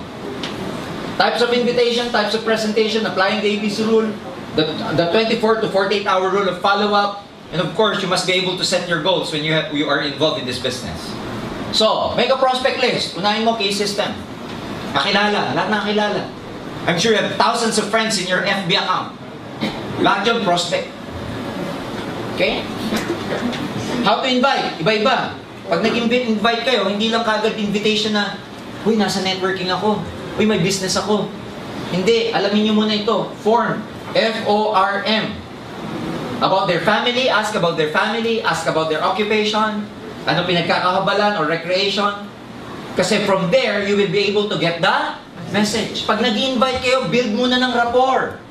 Types of invitation, types of presentation, applying the ABC rule, the 24 to 48 hour rule of follow-up, and of course, you must be able to set your goals when you are involved in this business. So, make a prospect list. Unahin mo case system. Kakilala, lahat nakakilala. I'm sure you have thousands of friends in your FB account. Lahat yung prospect. Okay? How to invite? Iba-iba. Pag nag-invite kayo, hindi lang kagad invitation na, uy, nasa networking ako. Uy, may business ako. Hindi, alamin nyo muna ito. Form. F-O-R-M. About their family, ask about their family, ask about their occupation, ano pinagkakahabalan or recreation. Kasi from there, you will be able to get the message. Pag nag-invite kayo, build muna ng rapport.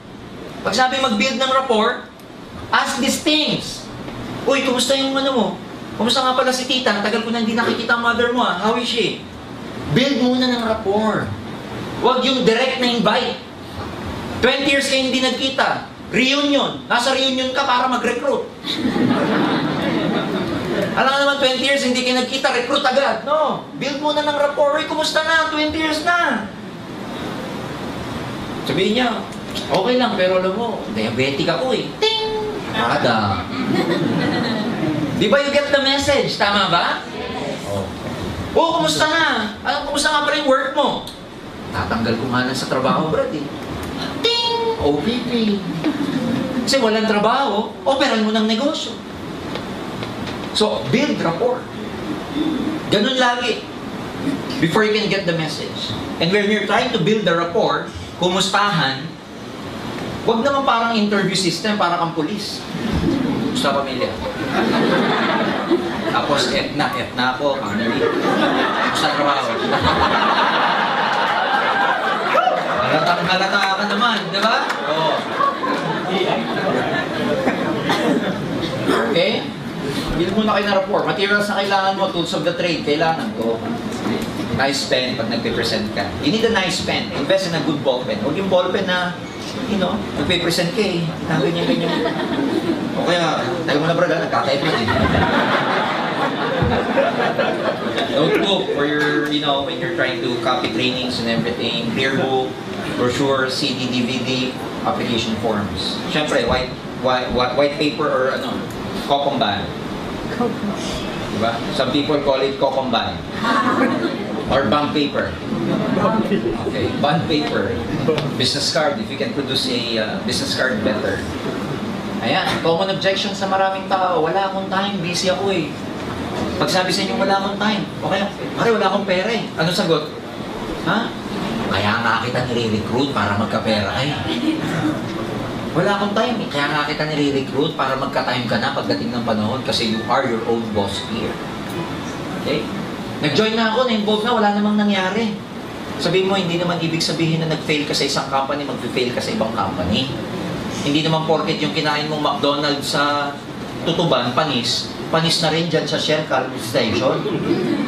Pag sabi mag-build ng rapport, ask these things. Uy, kumusta yung ano mo? Kumusta nga pala si tita? Tagal ko na hindi nakikita ang mother mo. How is she? Build muna ng rapport. Huwag yung direct na invite. 20 years kayo hindi nagkita. Reunion. Nasa reunion ka para mag-recruit. Alam nga naman, 20 years hindi kayo nagkita, recruit agad. No. Build muna ng rapport. Uy, kumusta na? 20 years na. Sabihin niya, okay lang, pero alam mo, diabetic ako eh. Ting! Ada. Di ba you get the message? Tama ba? Oh, kumusta na? Kumusta nga pa rin work mo? Tatanggal ko nga na sa trabaho, brad eh. Ting! OPP. Kasi walang trabaho, operan mo ng negosyo. So, build rapport. Ganun lagi. Before you can get the message. And when you're trying to build the rapport, kumustahan, wag naman parang interview system, para kang pulis. Sa pamilya. Tapos, F na ako, sa trabaho. Halata ka naman, di ba? Oo. Okay? Build muna kayo na rapport. Materials na kailangan mo, tools of the trade, kailangan to. Nice pen pag nagpe-present ka. You need a nice pen. Invest in a good ball pen. Huwag yung ball pen na, nagpe-present ka eh. Ganyan. O kaya, tayo mo na brad, nagkakait mo din. Notebook for your, when you're trying to copy trainings and everything. Clear book, brochure, CD, DVD, application forms. Siyempre, white paper or kokomban. Diba? Some people call it kokomban. Or bond paper. Okay, bond paper. Business card, if you can produce a business card, better. Ayan, common objection sa maraming tao, wala akong time, busy ako eh. Pag sabi sa inyo, wala akong time, okay, pare, wala akong pera eh. Ano sagot? Ha? Kaya nga kita nire-recruit para magka-pera eh. Wala akong time eh. Kaya nga kita nire-recruit para magka-time ka na pagdating ng panahon kasi you are your own boss here. Okay? Nag-join na ako, na-involve na, wala namang nangyari. Sabihin mo, hindi naman ibig sabihin na nag-fail ka sa isang company, mag-fail ka sa ibang company. Hindi naman porket yung kinain mong McDonald's sa Tutuban, panis na rin dyan sa Shell Calm Station.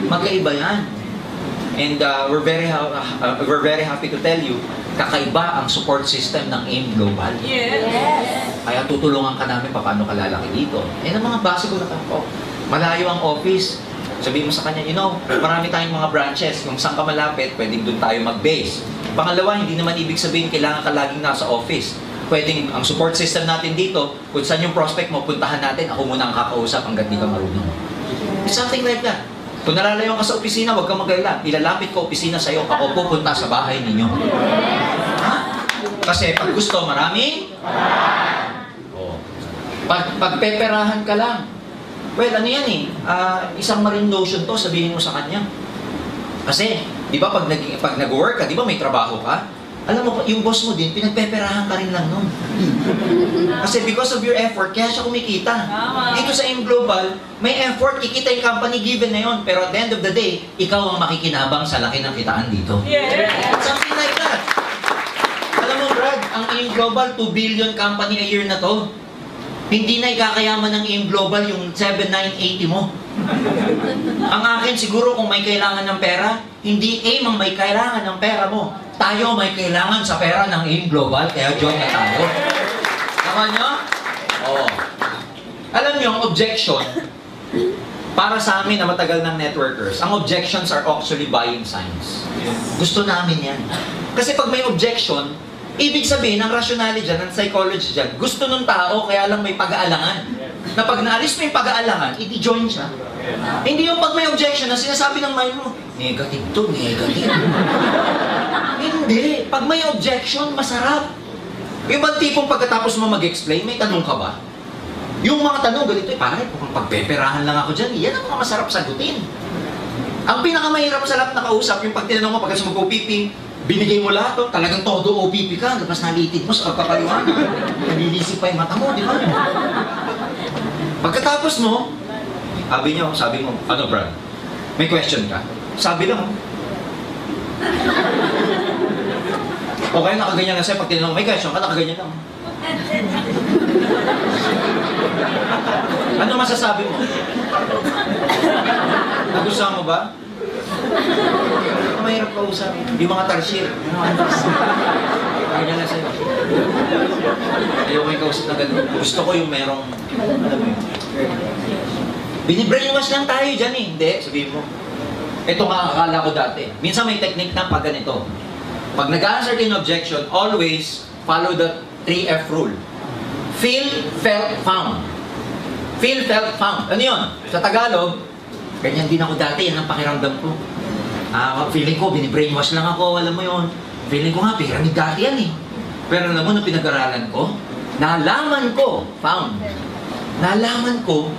Magkaiba yan. And we're very happy to tell you, kakaiba ang support system ng AIM Global. Yes! Kaya tutulungan ka namin paano ka lalaki dito. Yan ang mga basic na tanong. Malayo ang office. Sabihin mo sa kanya, marami tayong mga branches. Kung saan ka malapit, pwedeng doon tayo mag-base. Pangalawa, hindi naman ibig sabihin kailangan ka laging nasa office. Pwedeng, ang support system natin dito, kung saan yung prospect mo, puntahan natin, ako muna ang kakausap hanggang di ka marunong. It's something like that. Kung nalalayo ka sa opisina, huwag kang mag-alala. Ilalapit ko opisina sa'yo, ako pupunta sa bahay ninyo. Ha? Kasi pag gusto, marami? Oh. Pagpeperahan ka lang. Well, ano yan eh, isang marine lotion to, sabihin mo sa kanya. Kasi, di ba pag nag-work ka, di ba may trabaho ka? Alam mo, yung boss mo din, pinagpeperahan ka rin lang nun. Kasi because of your effort, kaya siya kumikita. Dito sa AIM Global, may effort, kikita yung company given na yun. Pero at the end of the day, ikaw ang makikinabang sa laki ng kitaan dito. Something like that. Alam mo, Brad, ang AIM Global, 2 billion company a year na to. Hindi na ikakayaman ng AIM Global yung 7,980 mo. Ang akin, siguro kung may kailangan ng pera, hindi AIM ang may kailangan ng pera mo. Tayo may kailangan sa pera ng AIM Global, kaya join na tayo. Tama nyo? Oo. Alam nyo, ang objection, para sa amin na matagal ng networkers, ang objections are actually buying signs. Gusto namin yan. Kasi pag may objection, ibig sabihin, ang rationality dyan, ang psychology dyan, gusto ng tao, kaya lang may pag-aalangan. Na pag naalis mo yung pag-aalangan, i-join siya. Hindi yung pag may objection na sinasabi ng mind mo, negative to, negative. Hindi. Pag may objection, masarap. Yung bang tipong pagkatapos mo mag-explain, may tanong ka ba? Yung mga tanong, ganito, pare, kung pagpeperahan lang ako dyan, yan ang mga masarap sagutin. Ang pinakamahirap sa lahat na kausap, yung pag tinanong mo, pagkatapos mag-OPP, binigay mo lahat, oh, talagang todo OPP ka, tapos nalitid mo sa pagpapaliwanag. Nalilisip pa yung mata mo, di ba? Pagkatapos mo, sabi mo, ano Brad? May question ka? Sabi lang, okay, nakaganyan na sa'yo. Pag tinanong, may question ka, nakaganyan lang. Ano masasabi mo? Nagustuhan mo ba? Mahirap kausap. Yung mga tarsier. Ganyan na sa'yo. Ayoko yung kausap na gano'n. Gusto ko yung merong, alam mo yun. Binibrainwash lang tayo dyan eh. Hindi, sabihin mo. Ito nga akala ko dati. Minsan may technique na pag ganito. Pag nag-answer in objection, always follow the 3F rule. Feel, felt, found. Feel, felt, found. Ano yun? Sa Tagalog, ganyan din ako dati. Yan ang pakiramdam ko. Feeling ko, binibrainwash lang ako. Alam mo yun. Feeling ko nga, pyramid dati yan eh. Pero alam mo, nung pinag-aralan ko, nalaman ko, found. Nalaman ko,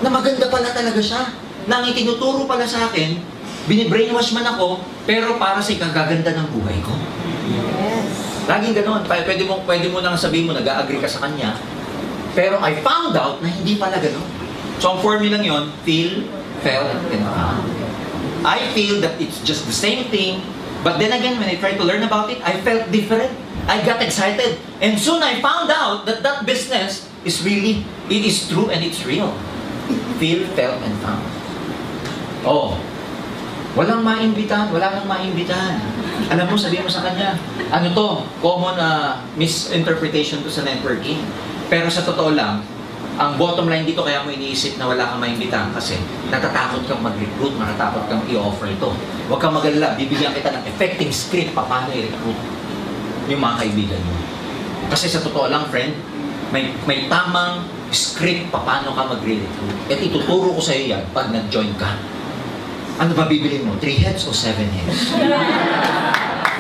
na maganda pala talaga siya. Na ang itinuturo pala sa akin, binibrainwash man ako, pero para sa ikagaganda ng buhay ko. Yes. Laging ganoon. Pwede mo nang sabihin mo, nag-agree ka sa kanya. Pero I found out na hindi pala ganoon. So ang formulang yon, feel, felt, and found. I feel that it's just the same thing, but then again, when I tried to learn about it, I felt different. I got excited. And soon I found out that that business is really, it is true and it's real. Feel, felt, and found. Oh, walang maimbitahan, wala nang maimbitahan. Alam mo, sabihin mo sa kanya, ano to, common misinterpretation to sa networking. Pero sa totoo lang, ang bottom line dito kaya mo iniisip na wala kang maimbitahan kasi natatakot kang mag-recruit, natatakot kang i-offer ito. Huwag kang mag-alala, bibigyan kita ng effective script paano i-recruit yung mga kaibigan mo. Kasi sa totoo lang, friend, may tamang script paano ka mag-recruit. At ituturo ko sa iyo yan pag nag-join ka. Ano ba bibili mo? 3 heads o 7 heads?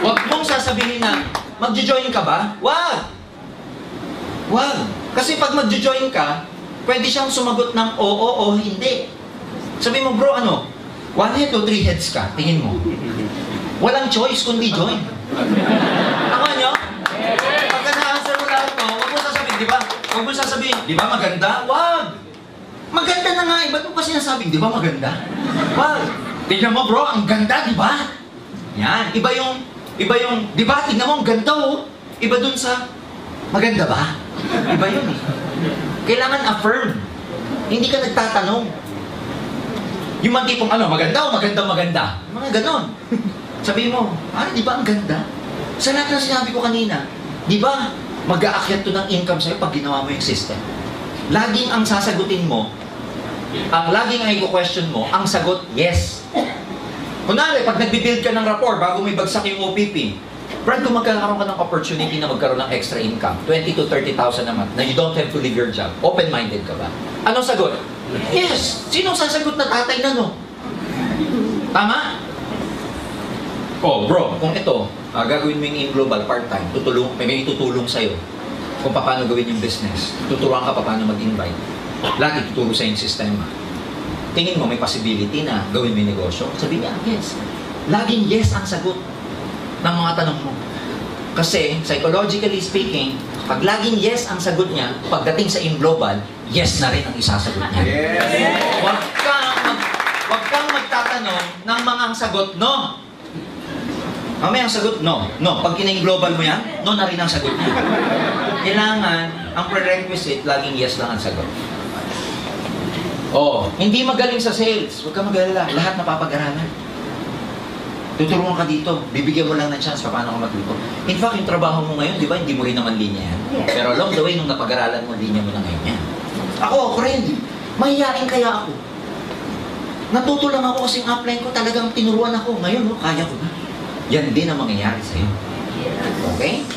Huwag mong sasabihin na, mag-join ka ba? Wag! Wag! Kasi pag mag-join ka, pwede siyang sumagot ng oo o hindi. Sabi mo, bro, ano? 1 head o 3 heads ka? Tingin mo. Walang choice kundi join. Tama nyo? Pagka na-answer mo lahat to, huwag mo sasabihin, di ba? Huwag mo sasabihin, di ba maganda? Wag! Maganda na nga, ba't mo pa sinasabing, di ba maganda? Wag! Tingnan mo bro, ang ganda, di ba? Yan, iba yung, di ba, tingnan mo, ang ganda oh. Iba dun sa, maganda ba? Iba yun eh. Kailangan affirm. Hindi ka nagtatanong. Yung mga tipong, ano, maganda o maganda? Mga ganon. Sabihin mo, di ba ang ganda? Sa lahat na sinabi ko kanina, di ba, mag-aakyat to ng income sa'yo pag ginawa mo yung system. Laging ang sasagutin mo, laging ang i-question mo, ang sagot, yes. Kunwari, pag nagbibuild ka ng rapport bago may bagsak yung OPP, Brad, kung magkakaroon ka ng opportunity na magkaroon ng extra income, 20 to 30,000 a month, na you don't have to leave your job, open-minded ka ba? Anong sagot? Yes! Sinong sasagot na tatay na no? Tama? Oh, bro, kung ito, gagawin mo yung AIM Global part-time, may itutulong sa'yo kung paano gawin yung business. Tuturuan ka paano mag-invite. Lahat ituturo sa yung sistema. Tingin mo may possibility na gawin mo yung negosyo? Sabi niya, yes. Laging yes ang sagot ng mga tanong mo. Kasi, psychologically speaking, pag laging yes ang sagot niya, pagdating sa AIM Global, yes na rin ang isasagot niya. Yes. Huwag kang magtatanong ng mga ang sagot, no. Mamaya ang sagot, no. No. Pag kina-AIM Global mo yan, no na rin ang sagot niya. Kailangan, ang prerequisite, laging yes lang ang sagot. Oh, hindi magaling sa sales. Huwag kang mag-alala. Lahat napapag-aralan. Tuturuan ka dito. Bibigyan mo lang ng chance paano ka matuto. In fact, yung trabaho mo ngayon, di ba, hindi mo rin naman linya yan. Pero along the way, nung napag-aralan mo, linya mo na ngayon yan. Ako rin. Mahihain kaya ako. Natuto lang ako kasi yung upline ko, talagang tinuruan ako. Ngayon, no, kaya ko na. Yan din ang mangyayari sa'yo. Okay?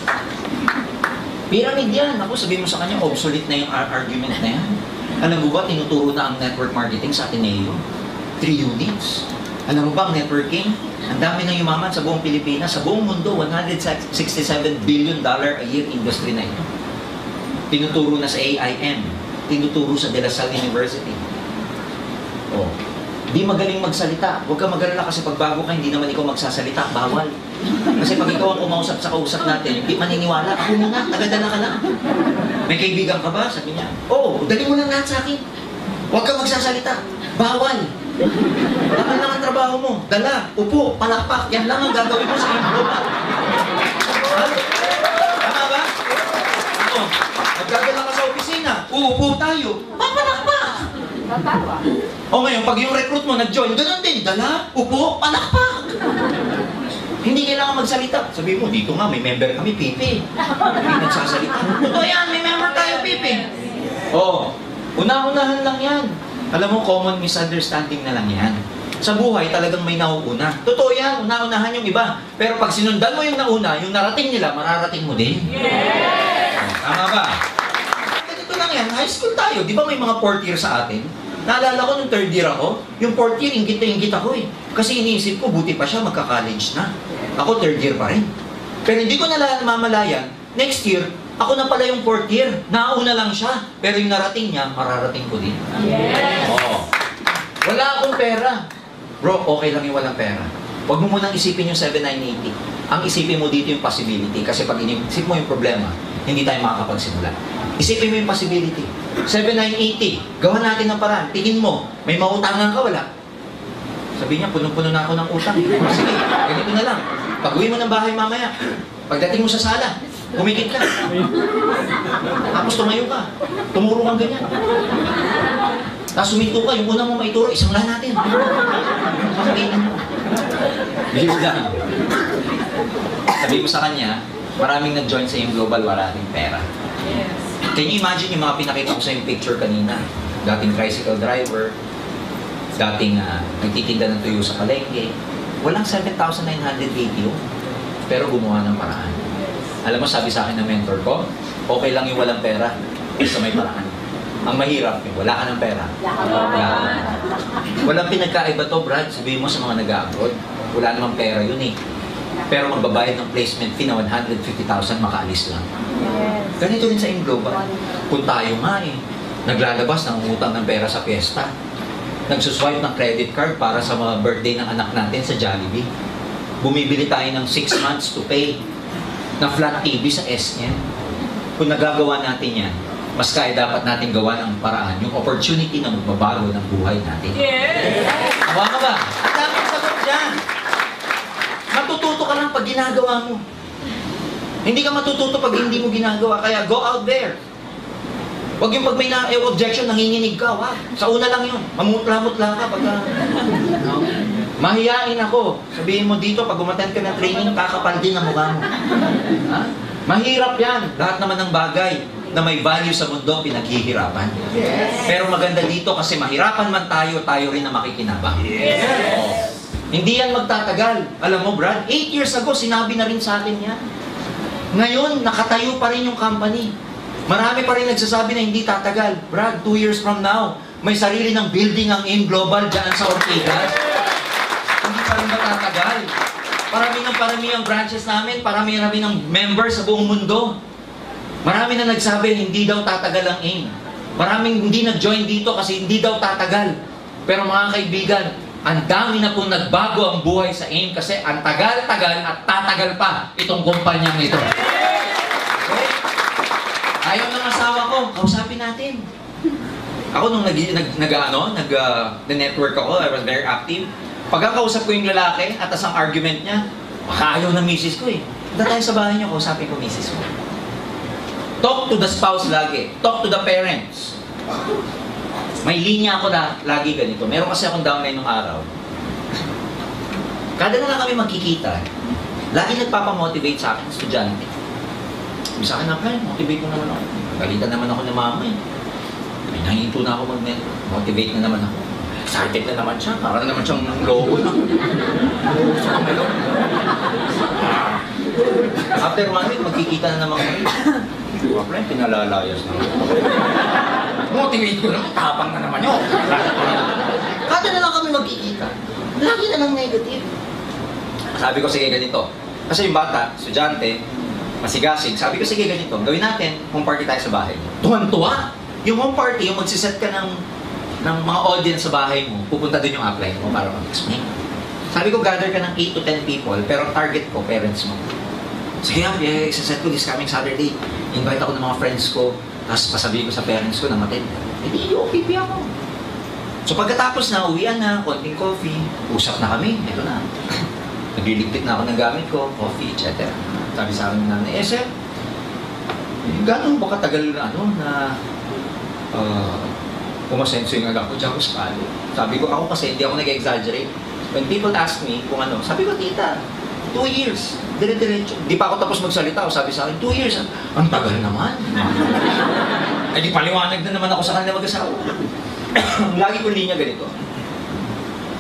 Pyramid yan. Ako, sabihin mo sa kanya, obsolete na yung argument na yan. Alam mo ba, tinuturo na ang network marketing sa Ateneo? 3 units. Alam mo ba, ang networking? Ang dami ng yumaman sa buong Pilipinas, sa buong mundo, $167 billion a year industry na ito. Tinuturo na sa AIM. Tinuturo sa De La Salle University. Oh. Di magaling magsalita. Huwag ka mag-alala kasi pag bago ka, hindi naman ikaw magsasalita. Bawal. Kasi pag ikaw ang kumausap sa kausap natin, hindi maniniwala. Ako muna, tagadala ka na. May kaibigan ka ba? Sabi niya, oh, dali mo lang lahat sa akin. Huwag ka magsasalita. Bawal. Laman lang ang trabaho mo. Dala, upo, palakpak. Yan lang ang gagawin mo sa AIM Global. Ha? Tama ba? Ako, magdadala ka sa opisina. Uupo tayo. Papalakpak. Tatawa. O ngayon, pag yung recruit mo nag-join, ganun din. Dala, upo, palakpak. Hindi kailangan magsalita. Sabi mo, dito nga, may member kami, Pipi. Hindi nagsasalita. Totoo yan, may member tayo, Pipi. Oh, una-unahan lang yan. Alam mo, common misunderstanding na lang yan. Sa buhay, talagang may nauuna. Totoo yan, una-unahan yung iba. Pero pag sinundan mo yung nauna, yung narating nila, mararating mo din. Yes! Tama ba? Ganito lang yan, high school tayo. Di ba may mga fourth year sa atin? Naalala ko nung third year ako, yung fourth year, inggit na inggit ako eh. Kasi iniisip ko, buti pa siya, magka-college na. Ako third year pa rin. Pero hindi ko namamalayan, next year, ako na pala yung fourth year. Nauna lang siya. Pero yung narating niya, mararating ko din. Yes! Oo. Wala akong pera. Bro, okay lang yung walang pera. Huwag mo munang isipin yung 7980. Ang isipin mo dito yung possibility. Kasi pag inisip mo yung problema, hindi tayo makakapagsimula. Isipin mo yung possibility. 7980, gawa natin ng paraan. Tingin mo, may mautangan ka, wala. Sabi niya, punong-puno na ako ng utang. Sige, ganito na lang. Pag-uwi mo ng bahay mamaya, pagdating mo sa sala, humigit ka. Tapos tumayo ka. Tumuro kang ganyan. Tapos huminto ka, yung una mo maituro, isang lang natin. Makakainin mo. Bihis lang. Sabi ko sa kanya, maraming nag-join sa yung global, wala rin pera. Yes. Can you imagine yung mga pinakita ko sa yung picture kanina? Dating tricycle driver, dating nagtitinda ng tuyo sa palengke. Walang 7,980 yun. Pero gumawa ng paraan. Alam mo, sabi sa akin ng mentor ko, okay lang yung walang pera, basta may paraan. Ang mahirap, yung wala ka ng pera. Walang pinagkaiba to, Brad. Sabihin mo sa mga nag-abroad, wala namang pera yun eh. Pero magbabayad ng placement fee na 150,000, makaalis lang. Yes. Ganito rin sa AIM Global. Kung tayo nga eh, naglalabas ng utang ng pera sa piyesta, nagsuswipe ng credit card para sa mga birthday ng anak natin sa Jollibee, bumibili tayo ng 6 months to pay na flat TV sa SN. Kung nagagawa natin yan, mas kaya dapat natin gawa ng paraan, yung opportunity na magbabago ng buhay natin. Yes! Hawa ka ba? Ang daming sagot dyan. Matututo ka lang pag ginagawa mo. Hindi ka matututo pag hindi mo ginagawa. Kaya go out there. Huwag yung pag may objection, nanginginig ka. Wag. Sa una lang yun. Mamutla-mutla ka pag... No? Mahiyain ako. Sabihin mo dito, pag umattend ka ng training, kakapal din ang mukha mo. Ha? Mahirap yan. Lahat naman ng bagay na may value sa mundo, pinaghihirapan. Yes! Pero maganda dito kasi mahirapan man tayo, tayo rin na makikinabang. Yes! Oo. Hindi yan magtatagal. Alam mo, Brad, 8 years ago, sinabi na rin sa akin yan. Ngayon, nakatayo pa rin yung company. Marami pa rin nagsasabi na hindi tatagal. Brad, 2 years from now, may sarili ng building ang AIM Global dyan sa Ortigas. Hindi pa rin matatagal. Parami ang branches namin, parami ng members sa buong mundo. Marami na nagsabi, hindi daw tatagal ang AIM. Maraming hindi nag-join dito kasi hindi daw tatagal. Pero mga kaibigan, ang dami na pong nagbago ang buhay sa AIM kasi ang tagal-tagal at tatagal pa itong kumpanyang ito. Okay? Ayaw ng asawa ko, kausapin natin. Ako nung nag-network ako, I was very active. Pagkakausap ko yung lalaki at ang argument niya, baka ayaw ng misis ko eh. Punta tayo sa bahay niyo, kausapin ko misis ko. Talk to the spouse lagi. Talk to the parents. May linya ako lagi ganito. Meron kasi akong downline nung araw. Kada na lang kami magkikita, lagi nagpapamotivate sa akin, estudyante. Sabi sa akin na, motivate ko naman ako. Galitan naman ako ng mama eh. May nahinto na ako mag-network. Motivate na naman ako. Excited na naman siya. Parang naman siyang logo na. After 1 week, magkikita na naman kami. Friend, pinalalayas na. Motivate ko naman, tapang na naman yun. Kada na lang kami magkikita. Lagi na lang negative. Sabi ko, sige ganito. Kasi yung bata, estudyante, masigasig. Sabi ko, sige ganito. Gawin natin, home party tayo sa bahay. Tuwan-tuwa. Yung home party, yung magsiset ka ng mga audience sa bahay mo, pupunta din yung upline mo para mag-explain. Sabi ko, gather ka ng 8 to 10 people, pero target ko, parents mo. Sige, isa-set ko this coming Saturday. Invite ako ng mga friends ko, tapos pasabihin ko sa parents ko na matid. Hindi, OPP ako. So pagkatapos na, uwian na, konting coffee, usap na kami, ito na. Nagliligpit na ako ng gamit ko, coffee, etc. Sabi sa akin ng nanay, sir, gano'n ba katagal na pumasenso yung anak ko dyan ko sa kalo. Sabi ko, ako kasi hindi ako nag-exaggerate. When people ask me kung ano, sabi ko, tita, 2 years. Dire-diretso. Di pa ako tapos magsalita. O sabi sa akin, 2 years. Ang tagal naman. Ay di paliwanag na naman ako sa kanila mag-asawa. Lagi ko linya ganito.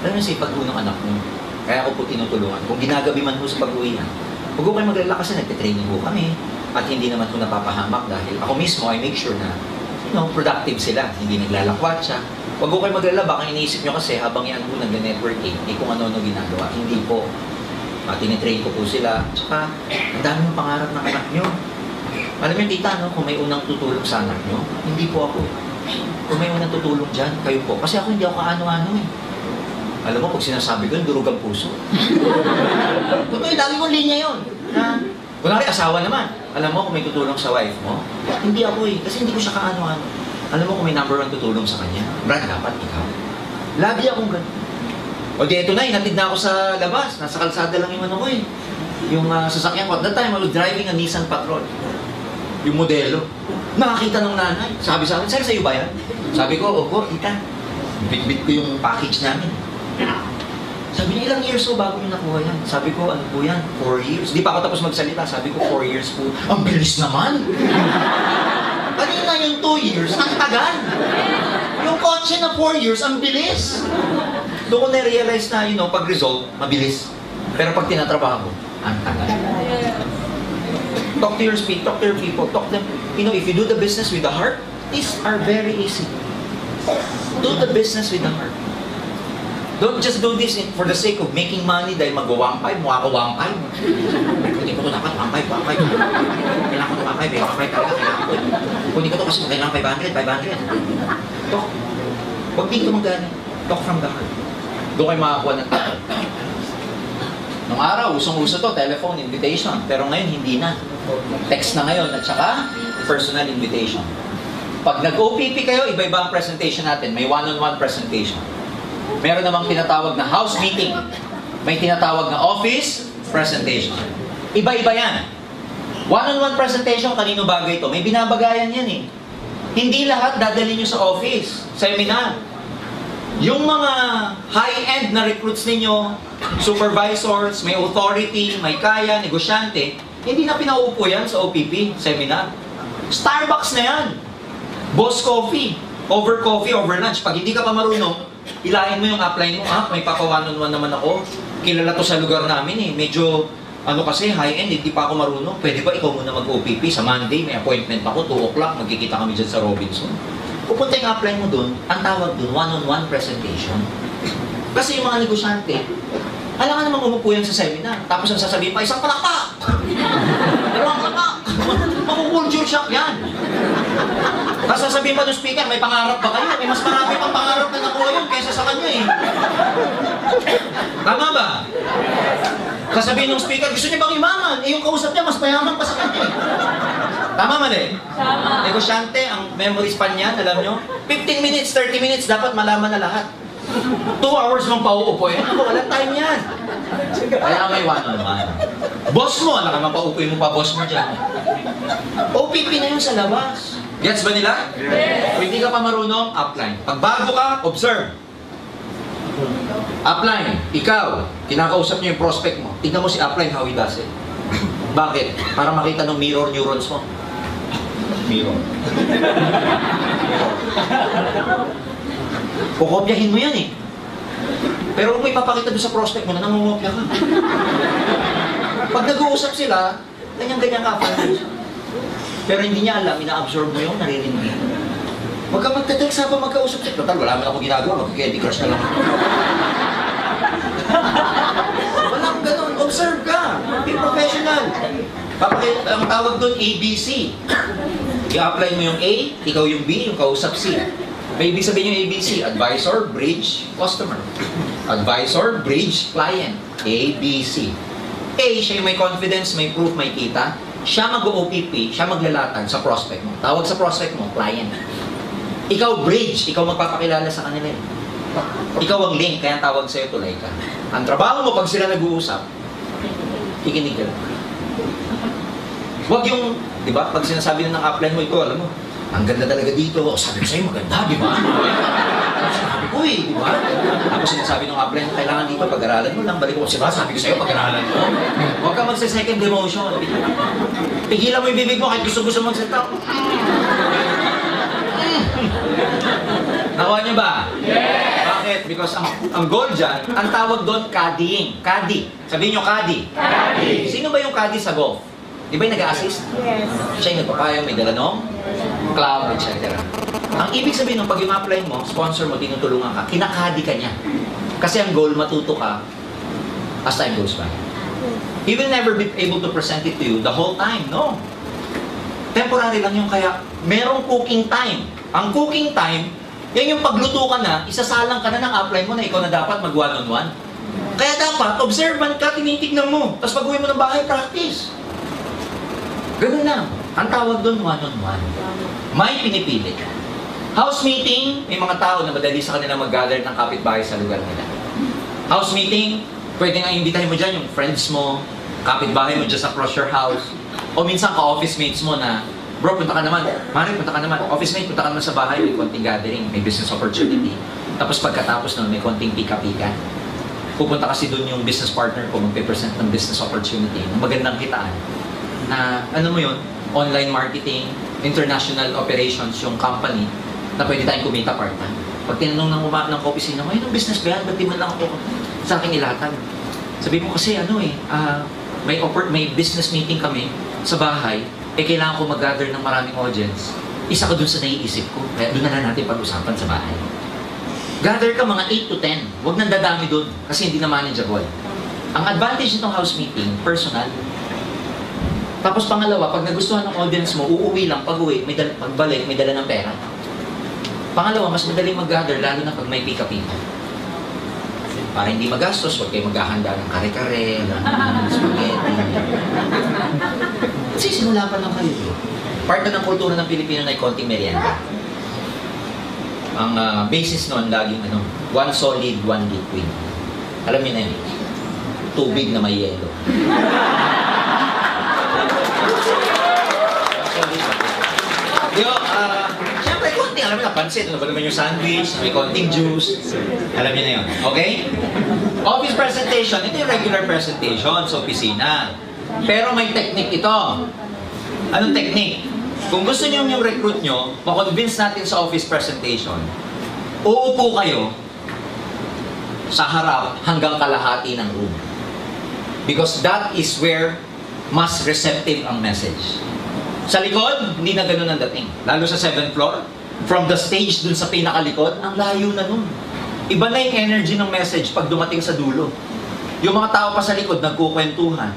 Alam mo si pag-unang anak mo. Kaya ako po tinutulungan. Kung ginagabi man po sa pag-uwihan, huwag ko kayo mag-alala kasi nagtitraining po kami. At hindi naman po napapahamak dahil ako mismo I make sure na productive sila. Hindi naglalakwat siya. Huwag ko kayo mag-alala. Baka iniisip nyo kasi habang yan po nag-networking, kung ano-ano ginagawa. Hindi po. Tinitrain ko po sila. Tsaka, ang dami ng pangarap ng anak nyo. Alam mo tita, no? Kung may unang tutulong sa anak nyo, hindi po ako. Kung may unang tutulong dyan, kayo po. Kasi ako hindi ako kaano-ano eh. Alam mo, pag sinasabi ko, durog ang puso. Totoo, lagi kong linya yun. Kunwari, asawa naman. Alam mo, kung may tutulong sa wife mo, hindi ako eh. Kasi hindi ko siya kaano-ano. Alam mo, kung may number 1 tutulong sa kanya, Brad, dapat ikaw. Lagi akong ganun. O di, eto na, inatid na ako sa labas. Nasa kalsada lang yung ano ko eh. Yung sasakyan ko. At that time, I was driving a Nissan Patrol. Yung modelo. Nakakita ng nanay. Sabi sa akin, sir, sa'yo ba yan? Sabi ko, opo, tita. Bit-bit ko yung package namin. Sabi niya, ilang years po bago yung nakuha yan? Sabi ko, ano po yan? 4 years. Di pa ako tapos magsalita. Sabi ko, 4 years po. Ang bilis naman! Kanina yung 2 years, ang tagal! Yung kotse na 4 years, ang bilis! Doon ko na-realize na, pag-result, mabilis. Pero pag tinatrabaho, ang tagal. Talk to your speed, talk to your people, talk to them. If you do the business with the heart, these are very easy. Do the business with the heart. Don't just do this for the sake of making money dahil mag-1.5, mukha ko 1.5. Kunin ko ito dapat 1.5. Kailangan ko ito 1.5, 1.5 talaga, kailangan ko ito. Kunin ko ito kasi kailangan 500. Talk. Huwag dito magaling. Talk from the heart. Doon kayo makakuha ng tao. Nung araw, usong-uso to, telephone invitation. Pero ngayon, hindi na. Text na ngayon at saka personal invitation. Pag nag-OPP kayo, iba-iba ang presentation natin. May one-on-one presentation. Meron namang tinatawag na house meeting. May tinatawag na office presentation. Iba-iba yan. One-on-one presentation, kanino bagay ito? May binabagayan yan eh. Hindi lahat dadalhin nyo sa office, seminar. Yung mga high-end na recruits ninyo, supervisors, may authority, may kaya, negosyante, hindi na pinaupo yan sa OPP, seminar. Starbucks na yan. Boss coffee. Over coffee, over lunch. Pag hindi ka pa marunong, ilahin mo yung upline mo, may paka-one-on-one naman ako. Kilala to sa lugar namin eh. Medyo, kasi, high-end, hindi pa ako marunong. Pwede ba ikaw muna mag-OPP? Sa Monday, may appointment ako, 2 o'clock, magkikita kami dyan sa Robinson. Pupunta yung upline mo dun, ang tawag dun, one-on-one presentation. Kasi yung mga negosyante, Alam nga naman umupo yan sa seminar. Tapos ang sasabihin pa, isang palakpak! Dalawang palakpak! Makukulture shock yan. Tapos sasabihin pa ng speaker, may pangarap ba kayo? May mas marami pang pangarap na nakuha yun kaysa sa kanya eh. Tama ba? Sasabihin ng speaker, gusto niya bang imaman? Eh yung kausap niya, mas mayaman pa sa kanya eh. Tama mali? Tama. Negosyante, ang memory span niyan, alam nyo? 15 minutes, 30 minutes, dapat malaman na lahat. 2 hours mong pauupo yan. Ako, walang time yan. Kaya may one-on-one. Boss mo, alam ka mapaupuin mo pa boss mo dyan. OPP na yun sa labas. Gets ba nila? Yes. Kung hindi ka pa marunong, upline. Pag bago ka, observe. Upline, ikaw, kinakausap niyo yung prospect mo. Tignan mo si upline how he does it. Bakit? Para makita ng mirror neurons mo. Mirror. Kukopyahin mo yan eh. Pero kung may papakita doon sa prospect mo na nangungopya ka. Pag nag-uusap sila, ganyan-ganyan ka. Pero hindi niya alam, ina-absorb mo yung naririnig niya. Huwag ka magte-text habang magkausap siya. Total, wala man ako ginagawa. Mag-candy crush ka lang. Walang ganun. Observe ka. Be professional. Ang tawag doon, ABC. I-apply mo yung A, ikaw yung B, yung kausap C. May ibig sabihin yung ABC. Advisor, bridge, customer. Advisor, bridge, client. A, B, C. A, siya yung may confidence, may proof, may kita. Siya mag-OPP, siya maglalatan sa prospect mo. Tawag sa prospect mo, client. Ikaw bridge, ikaw magpapakilala sa kanila. Ikaw ang link, kaya tawag sa'yo tulay ka. Ang trabaho mo pag sila nag-uusap, ikinig ka. Huwag yung, di ba, pag sinasabi na ng upline mo, ito, alam mo, ang ganda talaga dito. Sabi ko sa'yo, maganda, di ba? Sabi ko eh, di ba? Tapos sinasabi ng upline, kailangan dito, pag-aralan mo lang. Balik ko, sabi ko sa'yo, pag-aralan mo. Huwag ka magsa-second demotion. Pigilan mo yung bibig mo kahit gusto magsalita. Nakuha niyo ba? Yes! Bakit? Because ang goal dyan, ang tawag doon, caddying. Caddy. Sabihin niyo, caddy. Caddy. Sino ba yung caddy sa golf? Di ba yung nag-a-assist? Yes. Siya yung nagpapayo, may dalanong, club, etc. Ang ibig sabihin nung pag yung apply mo, sponsor mo, tinutulungan ka, kinakadi ka niya. Kasi ang goal, matuto ka as time goes by. He will never be able to present it to you the whole time. No. Temporary lang yung kaya merong cooking time. Ang cooking time, yan yung pagluto ka na, isasalang ka na ng upline mo na ikaw na dapat mag one-on-one. Kaya dapat, observant ka, tinitignan mo. Tapos pag uwi mo ng bahay, practice. Ganun lang. Ang tawag doon, one-on-one. May pinipili. House meeting, may mga tao na madali sa kanila mag-gather ng kapitbahay sa lugar nila. House meeting, pwede nga imbitahin mo dyan yung friends mo, kapitbahay mo just across your house, o minsan ka-office mates mo na, bro, punta ka naman. Mari, punta ka naman. Office mate, punta ka naman sa bahay, may konting gathering, may business opportunity. Tapos pagkatapos nun, may konting pika-pika. Pupunta kasi doon yung business partner ko, magpe-present ng business opportunity, ng magandang kitaan. Na, ano mo yun, online marketing, international operations, yung company, na pwede tayong kumita part-time. Pag tinanong ng opisina mo, yung business ba yan? Ba't di man lang ako sa akin ilatag? Sabi mo kasi, may business meeting kami sa bahay, kailangan ko mag-gather ng maraming audience. Isa ka dun sa naiisip ko, kaya dun na lang natin pag-usapan sa bahay. Gather ka mga 8 to 10, huwag nang dadami dun, kasi hindi na manageable. Ang advantage nitong house meeting, personal. Tapos pangalawa, pag nagustuhan ng audience mo, uuwi lang, pag-uwi, pagbalik, may dala ng pera. Pangalawa, mas madaling mag-gather, lalo na pag may pika-pika. Para hindi magastos, huwag kayo maghahanda ng kare-kare, ng spaghetti. Kasi simula pa lang kayo. Part na ng kultura ng Pilipino na konting merienda. Ang basis nun, laging one solid, one liquid. Alam niyo na yun, tubig na may yelo. Siyempre, konting, alam mo na, pansit, ano ba naman yung sandwich, may konting juice. Alam niyo na yun, okay? Office presentation, ito yung regular presentation sa opisina. Pero may technique ito. Anong technique? Kung gusto niyo yung recruit nyo, makonvince natin sa office presentation, uupo kayo sa harap hanggang kalahati ng room. Because that is where mas receptive ang message. Sa likod, hindi na ganun ang dating. Lalo sa 7th floor, from the stage dun sa pinakalikod, ang layo na nun. Iba na yung energy ng message pag dumating sa dulo. Yung mga tao pa sa likod, nagkukwentuhan,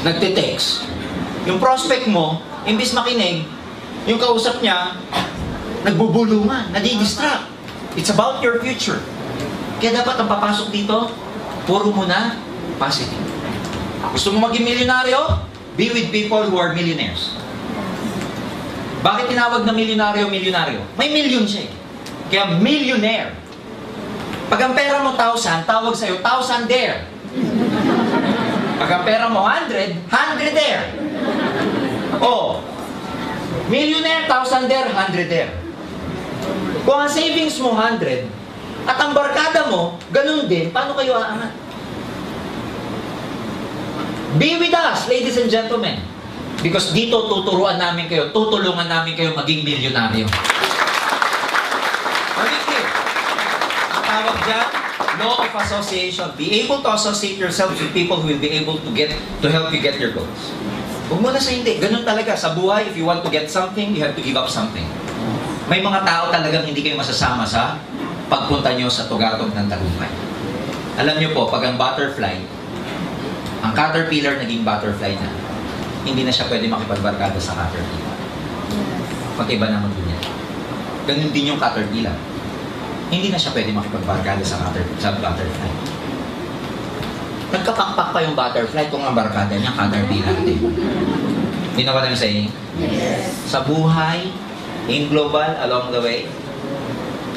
nagte-text. Yung prospect mo, imbis makinig, yung kausap niya, nagbubulungan, nadidistract. It's about your future. Kaya dapat ang papasok dito, puro mo na positive. Gusto mo maging milyonaryo? Be with people who are millionaires. Bakit tinawag na milyonaryo? May million siya eh. Kaya millionaire. Pag ang pera mo 1,000, tawag sa'yo, 1,000-daire. Pag ang pera mo 100, 100-daire. Oh, millionaire, 1,000-daire, 100-daire. Kung ang savings mo 100, at ang barkada mo, ganun din, paano kayo aangat? Be with us, ladies and gentlemen. Because dito tutulungan namin kayo maging milyonaryo. Pagkikip, ang tawag dyan, law of association. Be able to associate yourself with people who will be able to help you get your goals. Huwag mo na sa hindi. Ganun talaga. Sa buhay, if you want to get something, you have to give up something. May mga tao talagang hindi kayo masasama sa pagpunta nyo sa tugatog ng tagumpay. Alam nyo po, pag ang butterfly, ang caterpillar naging butterfly na, hindi na siya pwede makipagbarkada sa caterpillar. Pag-iba naman din yan. Ganun din yung caterpillar. Hindi na siya pwede makipagbarkada sa butterfly. Nagkapakpak pa yung butterfly kung ang barkada niya caterpillar din. You know what I'm saying? Yes. Sa buhay, in global, along the way,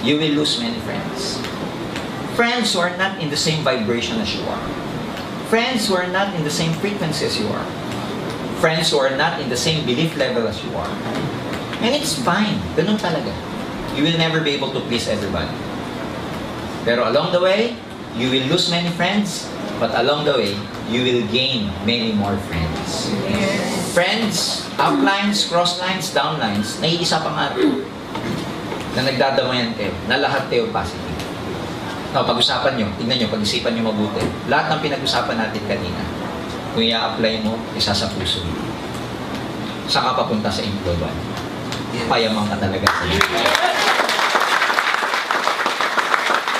you will lose many friends. Friends who are not in the same vibration as you are. Friends who are not in the same frequency as you are. Friends who are not in the same belief level as you are. And it's fine. Ganun talaga. You will never be able to please everybody. Pero along the way, you will lose many friends, but along the way, you will gain many more friends. Yes. Friends, uplines, crosslines, downlines, naiisa pa nga na nagdadamayan kayo, na lahat kayo positive. No, pag-usapan nyo, tingnan nyo, pag-isipan nyo mabuti. Lahat ng pinag-usapan natin kanina, kung i-apply mo, isa sa puso mo. Saka papunta sa global. Payamang ka talaga sa iyo.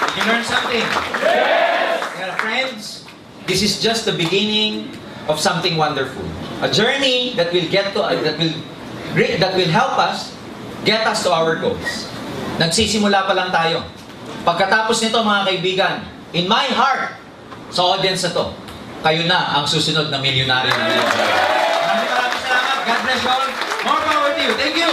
Did you learn something? Yes! Yeah, friends, this is just the beginning of something wonderful. A journey that will help us get us to our goals. Nagsisimula pa lang tayo. Pagkatapos nito, mga kaibigan, in my heart, sa audience na to, kayo na ang susunod na milyonaryo na milyonaryo. Maraming salamat. God bless you all. More power to you. Thank you.